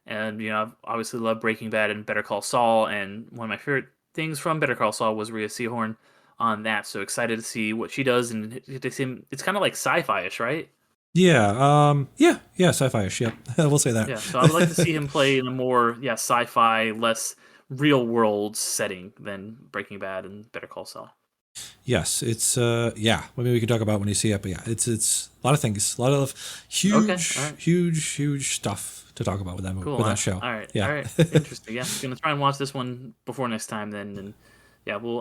and I've obviously loved Breaking Bad and Better Call Saul, and one of my favorite things from Better Call Saul was Rhea Seehorn on that. So excited to see what she does, and it's kind of like sci-fi-ish, right? Yeah, sci-fi-ish. Yep, we'll say that. Yeah, so I would like to see him play in a more sci-fi, less real-world setting than Breaking Bad and Better Call Saul. Yes, it's maybe we can talk about when you see it, but yeah, it's a lot of things, a lot of huge stuff to talk about with that movie, with that show. All right, interesting. Yeah, I'm gonna try and watch this one before next time then, and yeah, we'll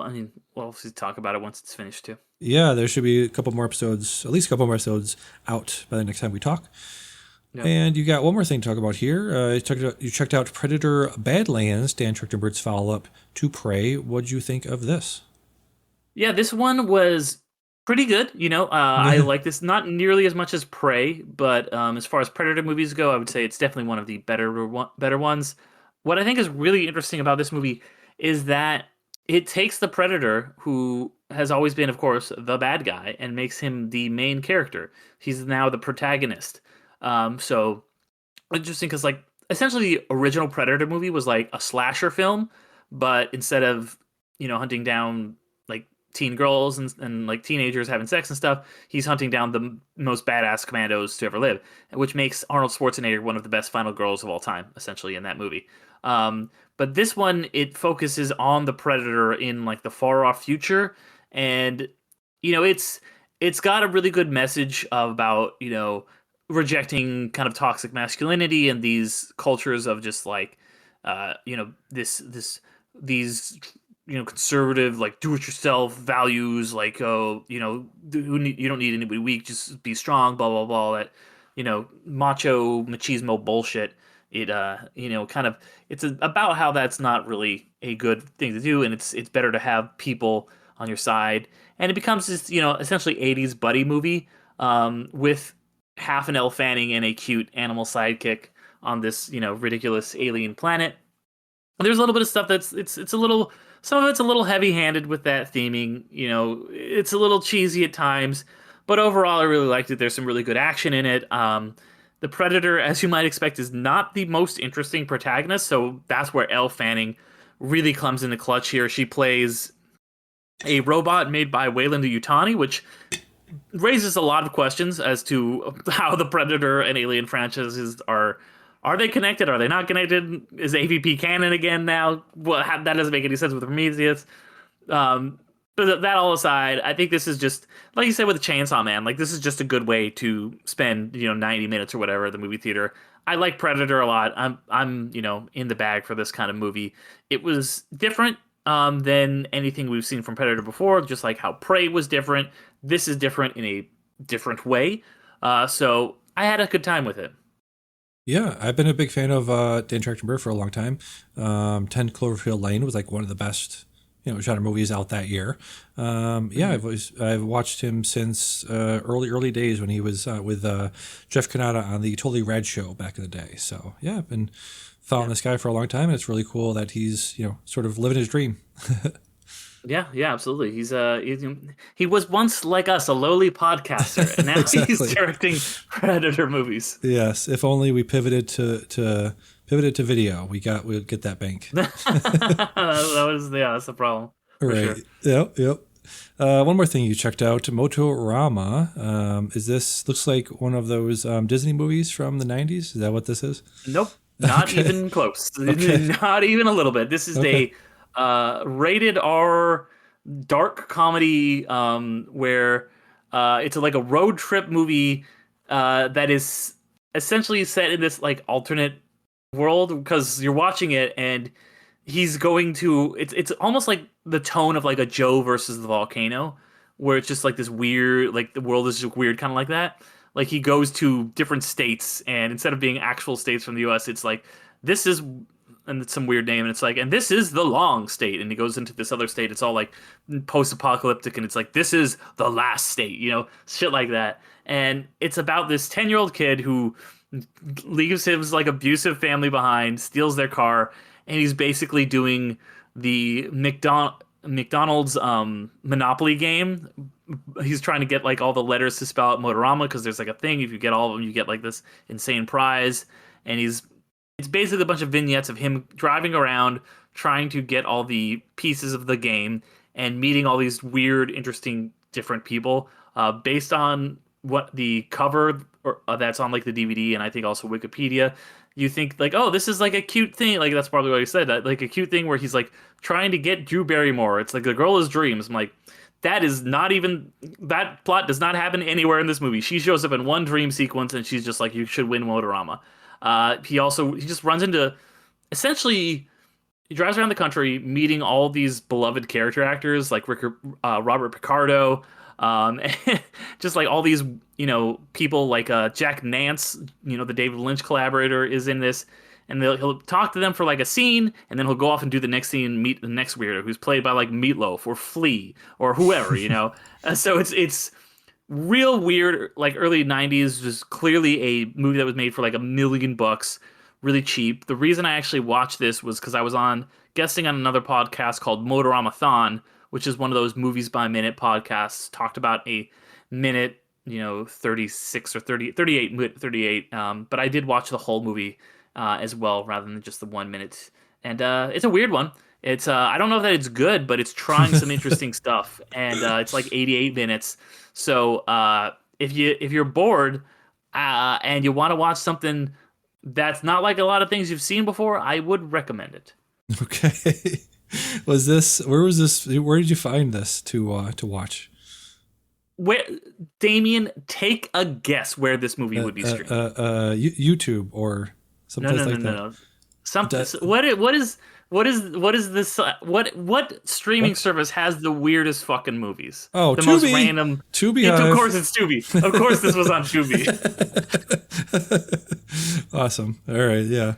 obviously talk about it once it's finished too. Yeah, there should be at least a couple more episodes out by the next time we talk. Yep. And you got one more thing to talk about here. You checked out Predator Badlands, Dan Trachtenberg's follow-up to Prey. What'd you think of this? Yeah, this one was pretty good. I like this not nearly as much as Prey, but as far as Predator movies go, I would say it's definitely one of the better ones. What I think is really interesting about this movie is that it takes the Predator, who has always been, of course, the bad guy, and makes him the main character. He's now the protagonist. So interesting because, like, essentially the original Predator movie was like a slasher film, but instead of, hunting down like teen girls and like teenagers having sex and stuff, he's hunting down the most badass commandos to ever live, which makes Arnold Schwarzenegger one of the best final girls of all time, essentially, in that movie. But this one, it focuses on the Predator in like the far off future, and it's got a really good message about rejecting kind of toxic masculinity and these cultures of just like these conservative, like, do-it-yourself values, like, you don't need anybody weak, just be strong, blah blah blah, that macho machismo bullshit. It it's about how that's not really a good thing to do, and it's better to have people on your side, and it becomes this essentially 80s buddy movie with half an Elle Fanning and a cute animal sidekick on this ridiculous alien planet. There's a little bit of stuff that's some of it's a little heavy-handed with that theming. It's a little cheesy at times, but overall I really liked it. There's some really good action in it. The Predator, as you might expect, is not the most interesting protagonist, so that's where Elle Fanning really comes in the clutch here. She plays a robot made by Weyland-Yutani, which raises a lot of questions as to how the Predator and Alien franchises are they connected? Are they not connected? Is AVP canon again now? Well, that doesn't make any sense with Prometheus. But that all aside, I think this is just, like you said with the Chainsaw Man, like, this is just a good way to spend 90 minutes or whatever at the movie theater. I like Predator a lot. I'm in the bag for this kind of movie. It was different than anything we've seen from Predator before, just like how Prey was different. This is different in a different way. So I had a good time with it. Yeah, I've been a big fan of Dan Trachtenberg for a long time. 10 Cloverfield Lane was like one of the best genre movies out that year. I've watched him since early days when he was with Jeff Kanata on the Totally Rad show back in the day. So yeah, I've been following this guy for a long time, and it's really cool that he's sort of living his dream. Yeah, absolutely. He was once like us, a lowly podcaster, and now Exactly. he's directing Predator movies. Yes, if only we pivoted to video, we'd get that bank. That's the problem. For Right. sure. Yep. One more thing you checked out, Motorama. Is this looks like one of those Disney movies from the 90s? Is that what this is? Nope, not even close. Not even a little bit. This is a rated R dark comedy where it's like a road trip movie that is essentially set in this like alternate world, because you're watching it and he's going to it's almost like the tone of like a Joe versus the volcano, where it's just like this weird, like the world is just weird, kind of like that. Like he goes to different states, and instead of being actual states from the US, it's like this is, and it's some weird name, and it's like, and this is the long state, and he goes into this other state, it's all like post-apocalyptic, and it's like this is the last state, shit like that. And it's about this 10-year-old kid who leaves his like abusive family behind, steals their car, and he's basically doing the McDonald's Monopoly game. He's trying to get like all the letters to spell out Motorama, because there's like a thing, if you get all of them you get like this insane prize. And it's basically a bunch of vignettes of him driving around trying to get all the pieces of the game and meeting all these weird, interesting, different people based on what the cover that's on like the DVD, and I think also Wikipedia. You think like, oh, this is like a cute thing. Like that's probably what he said. That like a cute thing where he's like trying to get Drew Barrymore. It's like the girl of his dreams. I'm like, that plot does not happen anywhere in this movie. She shows up in one dream sequence, and she's just like, you should win Motorama. He just runs into, essentially, he drives around the country meeting all these beloved character actors like Robert Picardo, and just like all these people like Jack Nance, the David Lynch collaborator, is in this, and he'll talk to them for like a scene, and then he'll go off and do the next scene and meet the next weirdo who's played by like Meatloaf or Flea or whoever. So it's real weird, like early 90s, just clearly a movie that was made for like $1 million, really cheap. The reason I actually watched this was because I was guesting on another podcast called Motoramathon, which is one of those movies by minute podcasts, talked about a minute, 36 or 38. But I did watch the whole movie as well, rather than just the 1 minute. And it's a weird one. It's I don't know if that it's good, but it's trying some interesting stuff. And it's like 88 minutes. So if you're bored and you want to watch something that's not like a lot of things you've seen before, I would recommend it. Okay. Where did you find this to watch? Where, Damian, take a guess where this movie would be streamed. YouTube or something like that. No. What streaming service has the weirdest fucking movies? Oh, the Tubi. Most random. Tubi. Of course it's Tubi. Of course this was on Tubi. Awesome. All right, yeah.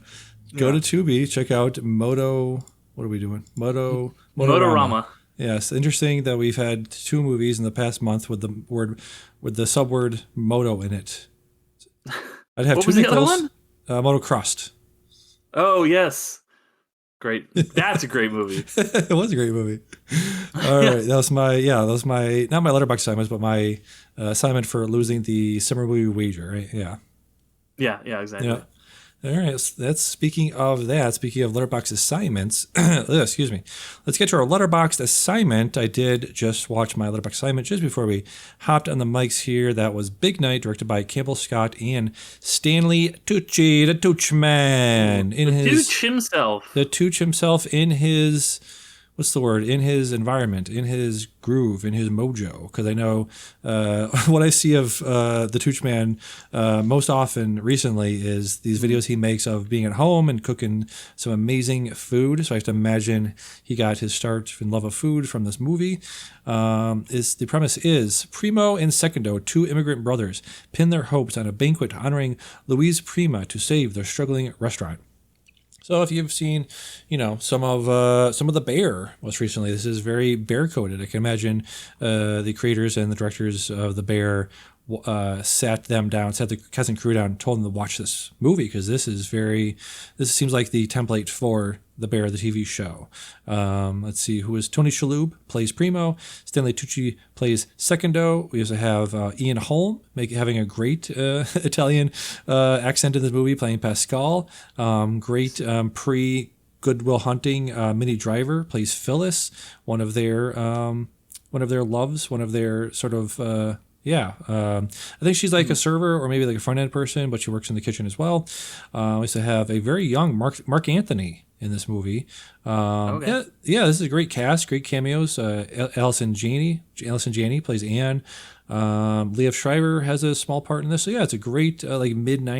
Go to Tubi, check out Moto. What are we doing? Motorama. Yes, interesting that we've had 2 movies in the past month with the subword moto in it. I'd have what two was the other nickels. one? Motocrossed. Oh yes, great. That's a great movie. It was a great movie. All right, that was my not my Letterboxd assignments, but my assignment for losing the summer movie wager. Right? Yeah. Yeah, exactly. Yeah. All right, that's speaking of Letterboxd assignments. Excuse me. Let's get to our Letterboxd assignment. I did just watch my Letterboxd assignment just before we hopped on the mics here. That was Big Night, directed by Campbell Scott and Stanley Tucci, the Tucci-man. The Tucci himself in his, what's the word? In his environment, in his groove, in his mojo. Because I know what I see of the Tucci-man most often recently is these videos he makes of being at home and cooking some amazing food. So I have to imagine he got his start in love of food from this movie. The premise is Primo and Secondo, 2 immigrant brothers, pin their hopes on a banquet honoring Louise Prima to save their struggling restaurant. So if you've seen, some of the Bear most recently, this is very bear coded. I can imagine the creators and the directors of the Bear sat the cast and crew down, and told them to watch this movie because this seems like the template for the Bear, the TV show. Let's see, who is Tony Shalhoub plays Primo, Stanley Tucci plays Secondo. We also have Ian Holm having a great Italian accent in this movie, playing Pascal. Great pre Good Will Hunting. Minnie Driver plays Phyllis, one of their loves, one of their sort of. I think she's like a server or maybe like a front end person, but she works in the kitchen as well. We also have a very young Mark Anthony in this movie. Okay. This is a great cast, great cameos. Allison Janney plays Anne. Liev Schreiber has a small part in this. So yeah, it's a great mid to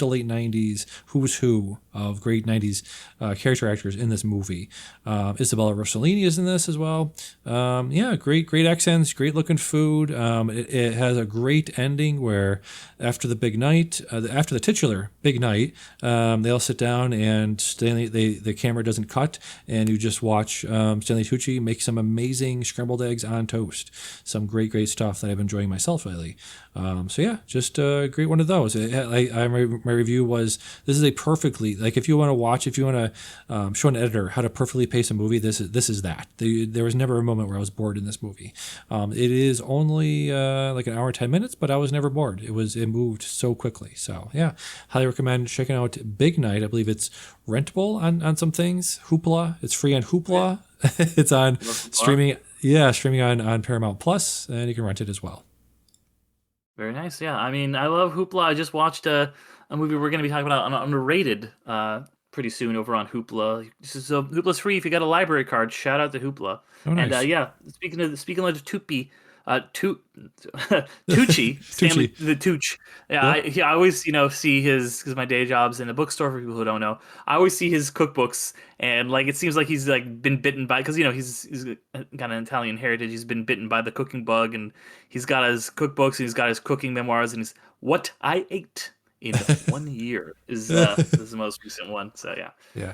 late 90s who's who of great 90s character actors in this movie. Isabella Rossellini is in this as well. Great accents, great looking food. It has a great ending where after the big night, after the titular big night, they all sit down and the camera doesn't cut and you just watch Stanley Tucci make some amazing scrambled eggs on toast. Some great stuff that I've been enjoying myself lately. Just a great one of those. My review was, this is a perfectly, if you want to show an editor how to perfectly pace a movie, this is that. There was never a moment where I was bored in this movie. It is only an hour and 10 minutes, but I was never bored. It moved so quickly. So yeah, highly recommend checking out Big Night. I believe it's rentable on some things. Hoopla, it's free on Hoopla. It's on streaming. Yeah, streaming on Paramount Plus, and you can rent it as well. Very nice. Yeah, I mean, I love Hoopla. I just watched a movie we're going to be talking about on Underrated pretty soon over on Hoopla. So Hoopla's free if you got a library card. Shout out to Hoopla. Oh, nice. And speaking of Tucci, Stanley the Tooch. Yeah, I always see his, because my day job's in a bookstore for people who don't know. I always see his cookbooks and it seems like he's been bitten by, because he's got an Italian heritage. He's been bitten by the cooking bug, and he's got his cookbooks and he's got his cooking memoirs and he's what I ate in 1 year is the most recent one. So yeah,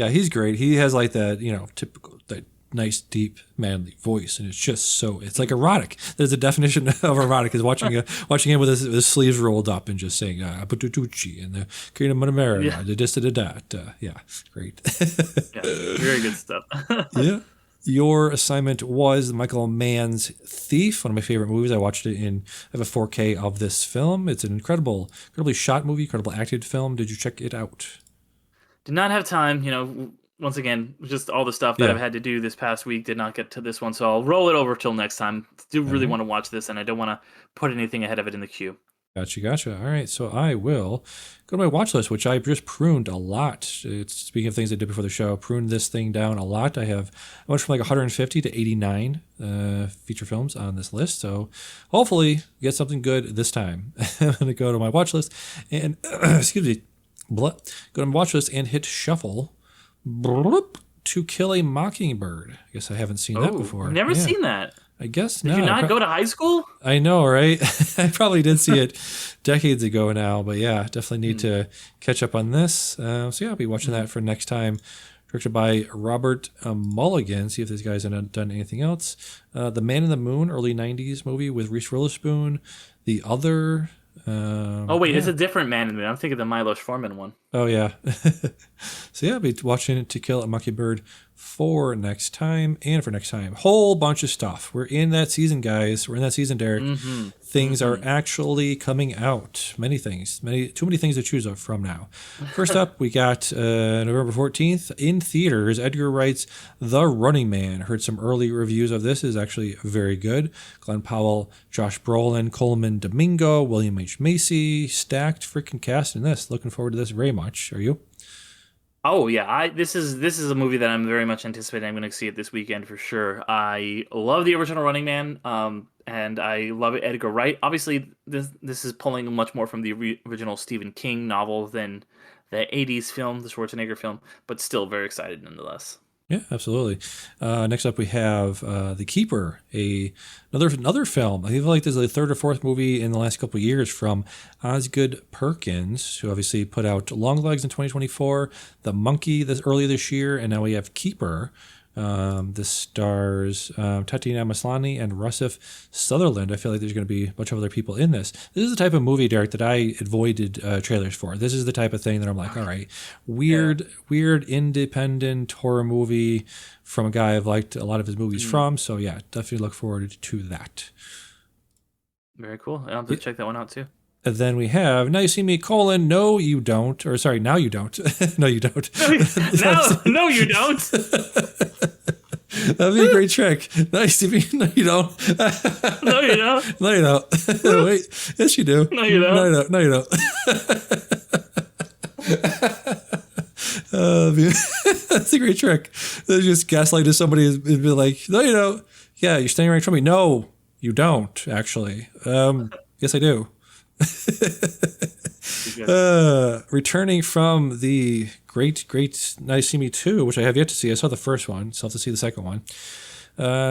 he's great. He has that typical that nice deep manly voice, and it's like erotic. There's a definition of erotic is watching him with his sleeves rolled up and just saying Patucci and the Karina Montemera, great. Very good stuff. Yeah. Your assignment was Michael Mann's Thief, one of my favorite movies. I watched it I have a 4K of this film. It's an incredibly shot movie, incredible acted film. Did you check it out? Did not have time, once again, just all the stuff that I've had to do this past week, did not get to this one, so I'll roll it over till next time. Do really want to watch this, and I don't want to put anything ahead of it in the queue. Gotcha. All right, so I will go to my watch list, which I just pruned a lot. Speaking of things I did before the show, pruned this thing down a lot. I went from 150 to 89 feature films on this list, so hopefully get something good this time. I'm going to go to my watch list and, go to my watch list and hit shuffle. To Kill a Mockingbird. I guess I haven't seen that before. I've never seen that. I guess Did you not go to high school? I know, right? I probably did see it decades ago now, but yeah, definitely need to catch up on this. So yeah, I'll be watching that for next time. Directed by Robert Mulligan. See if these guys have done anything else. The Man in the Moon, early 90s movie with Reese Witherspoon. The Other... it's a different Man in the Moon. I'm thinking the Milos Forman one. Oh, yeah. So, yeah, I'll be watching To Kill a Mockingbird for next time. Whole bunch of stuff. We're in that season, guys. We're in that season, Derick. Mm-hmm. Things are actually coming out. Many things. Too many things to choose from now. First up, we got November 14th in theaters. Edgar Wright's The Running Man. Heard some early reviews of this. Is actually very good. Glenn Powell, Josh Brolin, Coleman Domingo, William H. Macy. Stacked freaking cast in this. Looking forward to this very much. Are you? Oh yeah, this is a movie that I'm very much anticipating. I'm going to see it this weekend for sure. I love the original Running Man, and I love Edgar Wright. Obviously, this is pulling much more from the original Stephen King novel than the '80s film, the Schwarzenegger film, but still very excited nonetheless. Yeah, absolutely. Next up, we have The Keeper, another film. I feel like this is the third or fourth movie in the last couple of years from Osgood Perkins, who obviously put out Longlegs in 2024, The Monkey earlier this year, and now we have Keeper. This stars Tatiana Maslany and Russell Sutherland. I feel like there's going to be a bunch of other people in this. This is the type of movie, Derick, that I avoided trailers for. This is the type of thing that I'm like, all right, weird independent horror movie from a guy I've liked a lot of his movies from. So yeah, definitely look forward to that. Very cool. I'll have to check that one out too. And then we have Now You See Me, no, you don't. Or sorry, now you don't. No, you don't. No, you don't. That'd be a great trick. Now you see me, no, you don't. No, you don't. No, you don't. Wait, yes, you do. No, you don't. No, you don't. That's a great trick. They just gaslight to somebody and be like, no, you don't. Yeah, you're standing right from me. No, you don't, actually. Yes, I do. Returning from the great Now You See Me 2, which I have yet to see. I saw the first one, so I'll have to see the second one.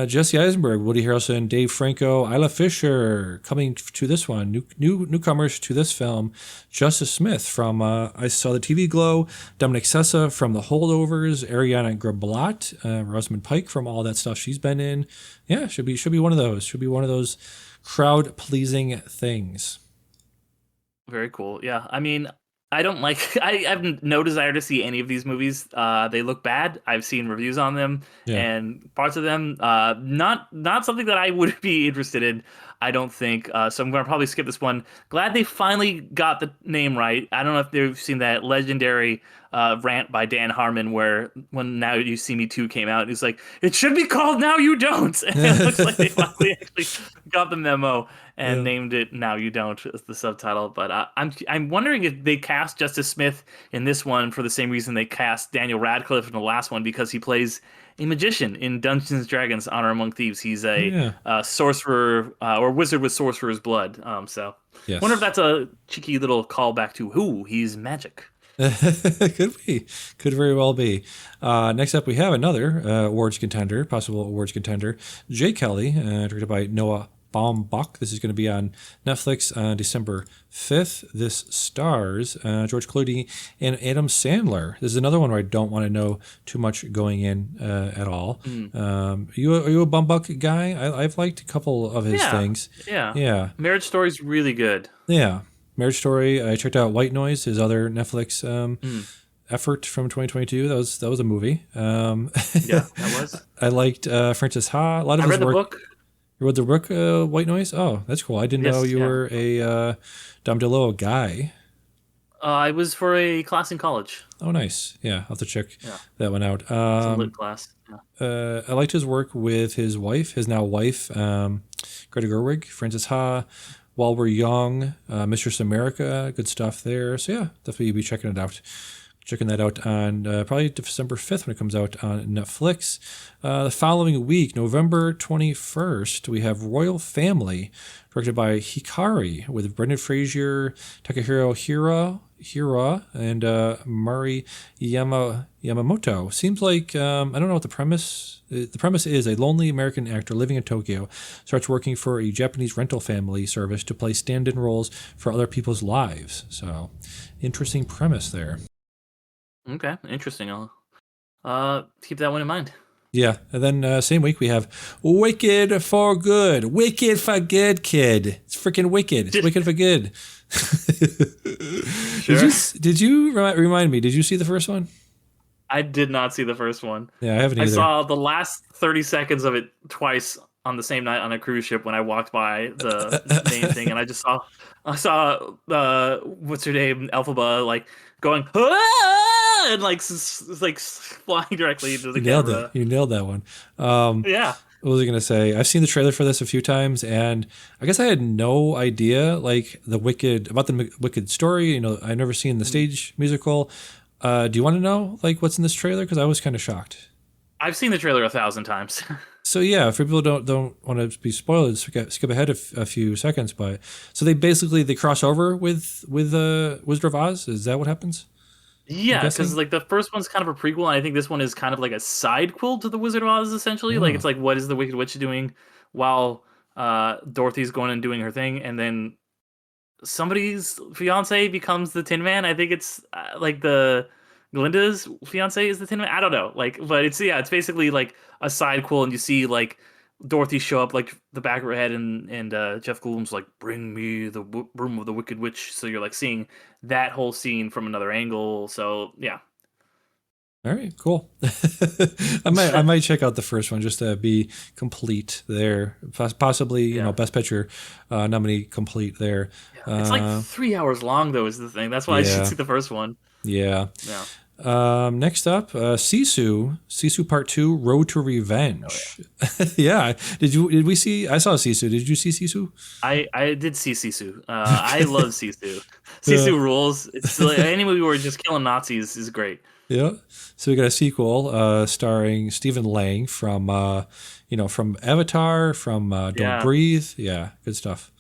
Jesse Eisenberg, Woody Harrelson, Dave Franco, Isla Fisher coming to this one. Newcomers to this film. Justice Smith from I Saw the TV Glow, Dominic Sessa from The Holdovers, Ariana Grablat, Rosamund Pike from all that stuff she's been in. Yeah, should be one of those. Should be one of those crowd pleasing things. Very cool. Yeah. I mean, I have no desire to see any of these movies. They look bad. I've seen reviews on them and parts of them. Not something that I would be interested in, I don't think. So I'm going to probably skip this one. Glad they finally got the name right. I don't know if they've seen that legendary rant by Dan Harmon where when Now You See Me 2 came out, he's like, it should be called Now You Don't. And it looks like they finally actually got the memo and named it Now You Don't as the subtitle. But I'm wondering if they cast Justice Smith in this one for the same reason they cast Daniel Radcliffe in the last one, because he plays a magician in Dungeons and Dragons Honor Among Thieves. He's a sorcerer or wizard with sorcerer's blood. Wonder if that's a cheeky little callback to he's magic. Could very well be. Next up, we have another possible awards contender, Jay Kelly, directed by Noah Baumbach. This is going to be on Netflix on December 5th. This stars George Clooney and Adam Sandler. This is another one where I don't want to know too much going in at all. Are you a Baumbach guy? I've liked a couple of his things. Yeah. Marriage Story's really good. Yeah. Marriage Story. I checked out White Noise, his other Netflix effort from 2022. That was a movie. That was. I liked Francis Ha. A lot of his work. I read the book. You read the book, White Noise? Oh, that's cool. I didn't know you were a Dom DeLillo guy. I was for a class in college. Oh, nice. Yeah, I'll have to check that one out. It's a lit class. Yeah. I liked his work with his now wife, Greta Gerwig, Francis Ha, While We're Young, Mistress America, good stuff there. So yeah, definitely be checking it out. Checking that out on probably December 5th when it comes out on Netflix. The following week, November 21st, we have Royal Family, directed by Hikari, with Brendan Fraser, Takahiro Hira, and Mari Yamamoto. Seems like, I don't know what the premise is. The premise is a lonely American actor living in Tokyo starts working for a Japanese rental family service to play stand-in roles for other people's lives. So, interesting premise there. Okay, interesting. I'll keep that one in mind. Yeah, and then same week we have Wicked for Good. Wicked for Good, kid. It's freaking wicked. It's wicked for good. Sure. Did you remind me? Did you see the first one? I did not see the first one. Yeah, I haven't either. I saw the last 30 seconds of it twice on the same night on a cruise ship when I walked by the main thing, and I saw what's her name, Elphaba, like going and like flying directly into the camera. You nailed that one. Yeah. What was I going to say? I've seen the trailer for this a few times, and I guess I had no idea about the Wicked story. You know, I've never seen the stage musical. Do you want to know what's in this trailer? Because I was kind of shocked. I've seen the trailer 1,000 times. So yeah, for people who don't want to be spoiled, skip ahead a few seconds. But so they cross over with Wizard of Oz. Is that what happens? I'm Yeah, because guessing. like the first one's kind of a prequel, and I think this one is kind of like a side quill to the Wizard of Oz. Essentially, like Oh, it's like what is the Wicked Witch doing while Dorothy's going and doing her thing, and then somebody's fiance becomes the Tin Man. I think it's like the Glinda's fiance is the Tin Man. I don't know, like, but it's basically like a side quill, and you see like Dorothy show up like the back of her head, and Jeff Goldblum's like, "Bring me the broom of the Wicked Witch." So you're like seeing that whole scene from another angle. So yeah, all right, cool. I might check out the first one just to be complete there. Possibly, yeah. Best Picture nominee complete there. It's like 3 hours long though. Is the thing. That's why I should Yeah, see the first one. yeah. Yeah. Next up, Sisu Part 2, Road to Revenge. Yeah. Did we see? I saw Sisu. Did you see Sisu? I did see Sisu. I love Sisu. Yeah. Sisu rules. It's like any movie where just killing Nazis is great. Yeah. So we got a sequel starring Stephen Lang from Avatar, from Don't Yeah. Breathe. Yeah, good stuff.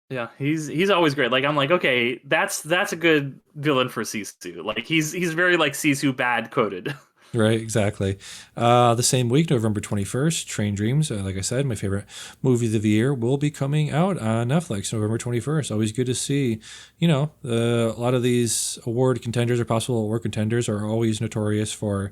Yeah, he's always great. Like I'm like, okay, that's a good villain for Sisu. Like he's very like Sisu bad coded. Right, exactly. The same week, November 21st, Train Dreams, like I said, my favorite movie of the year, will be coming out on Netflix November 21st. Always good to see, a lot of these award contenders or possible award contenders are always notorious for,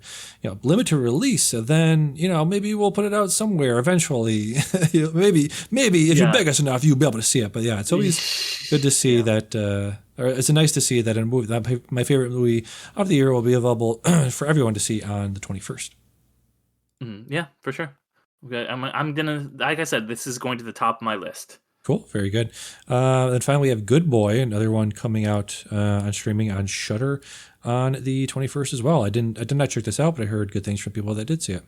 limited release. And then, maybe we'll put it out somewhere eventually. Maybe if you Yeah. beg us enough, you'll be able to see it. But yeah, it's always good to see that. Or it's nice to see that in a movie that my favorite movie of the year will be available for everyone to see on the 21st. Yeah, for sure. Okay, I'm gonna, like I said, this is going to the top of my list. Cool, very good. And finally, we have Good Boy, another one coming out on streaming on Shudder on the 21st as well. I did not check this out, but I heard good things from people that did see it.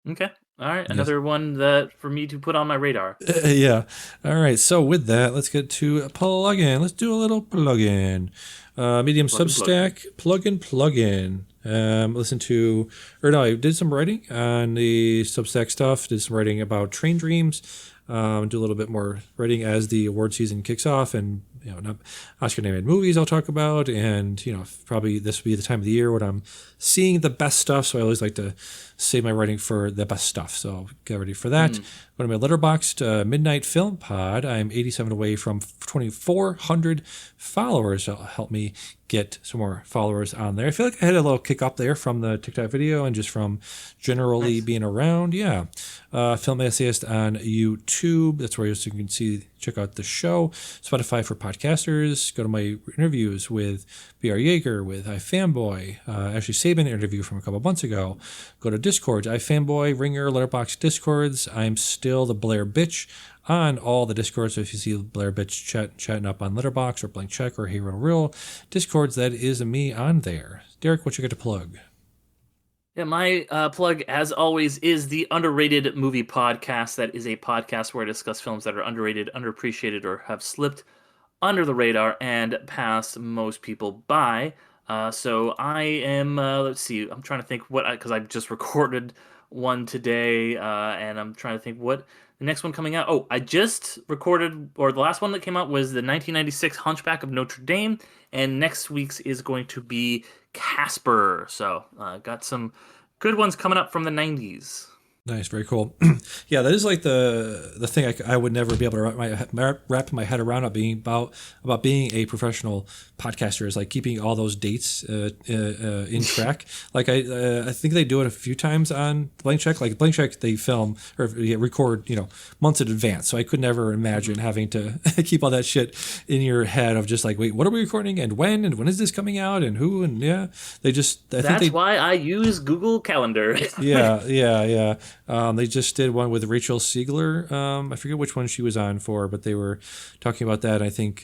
Okay. All right, another one that for me to put on my radar. Yeah. All right. So with that, let's get to a plug-in. Let's do a little plug-in. Medium Substack, plug-in. I did some writing on the Substack stuff. Did some writing about Train Dreams. Do a little bit more writing as the award season kicks off, and not Oscar-nominated movies I'll talk about, and probably this will be the time of the year when I'm seeing the best stuff. So I always like to save my writing for the best stuff. So get ready for that. Go to my Letterboxd Midnight Film Pod. I'm 87 away from 2,400 followers. So help me get some more followers on there. I feel like I had a little kick up there from the TikTok video and just from generally being around. Yeah. Film Essayist on YouTube. That's where you can check out the show. Spotify for podcasters. Go to my interviews with B.R. Yeager, with iFanboy. Actually, Saban interview from a couple months ago. Go to Discord, iFanboy, Ringer, Letterboxd Discords. I'm still the Blair Bitch on all the Discords. So if you see Blair Bitch chatting up on Letterboxd or Blank Check or Hero Real Discords, that is me on there. Derick, what you got to plug? Yeah, my plug, as always, is the Underrated Movie Podcast. That is a podcast where I discuss films that are underrated, underappreciated, or have slipped under the radar and pass most people by. So I am, let's see, I'm trying to think because I've just recorded one today, and I'm trying to think what the next one coming out. Oh, I just recorded, or the last one that came out was the 1996 Hunchback of Notre Dame, and next week's is going to be Casper. So got some good ones coming up from the 90s. Nice, very cool. Yeah, that is like the thing I would never be able to wrap my head around about being a professional podcaster, is like keeping all those dates in track. Like I think they do it a few times on Blank Check. Like Blank Check, they film or record months in advance. So I could never imagine having to keep all that shit in your head of just like, wait, what are we recording and when is this coming out and who, and yeah, they just That's why I use Google Calendar. Yeah. They just did one with Rachel Siegler. I forget which one she was on for, but they were talking about that. I think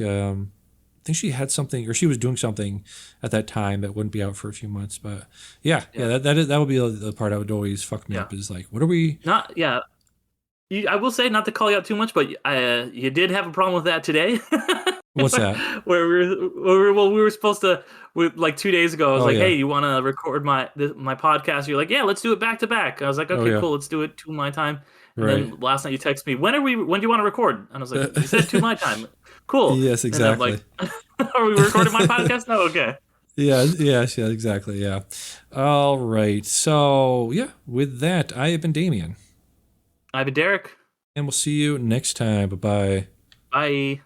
she had something, or she was doing something at that time that wouldn't be out for a few months. But yeah, that would be the part that would always fuck me up. Is like, what are we? I will say, not to call you out too much, but you did have a problem with that today. What's that? Where we were supposed to, like 2 days ago. I was hey, you want to record my podcast? You're like, yeah, let's do it back to back. I was like, okay, cool, let's do it to my time. And then last night you texted me, when do you want to record? And I was like, you said 2 my time. Cool. Yes, exactly. And I'm like, are we recording my podcast? No, okay. Yeah, exactly. Yeah. All right. So, yeah, with that, I have been Damian. I've been Derick. And we'll see you next time. Bye-bye. Bye.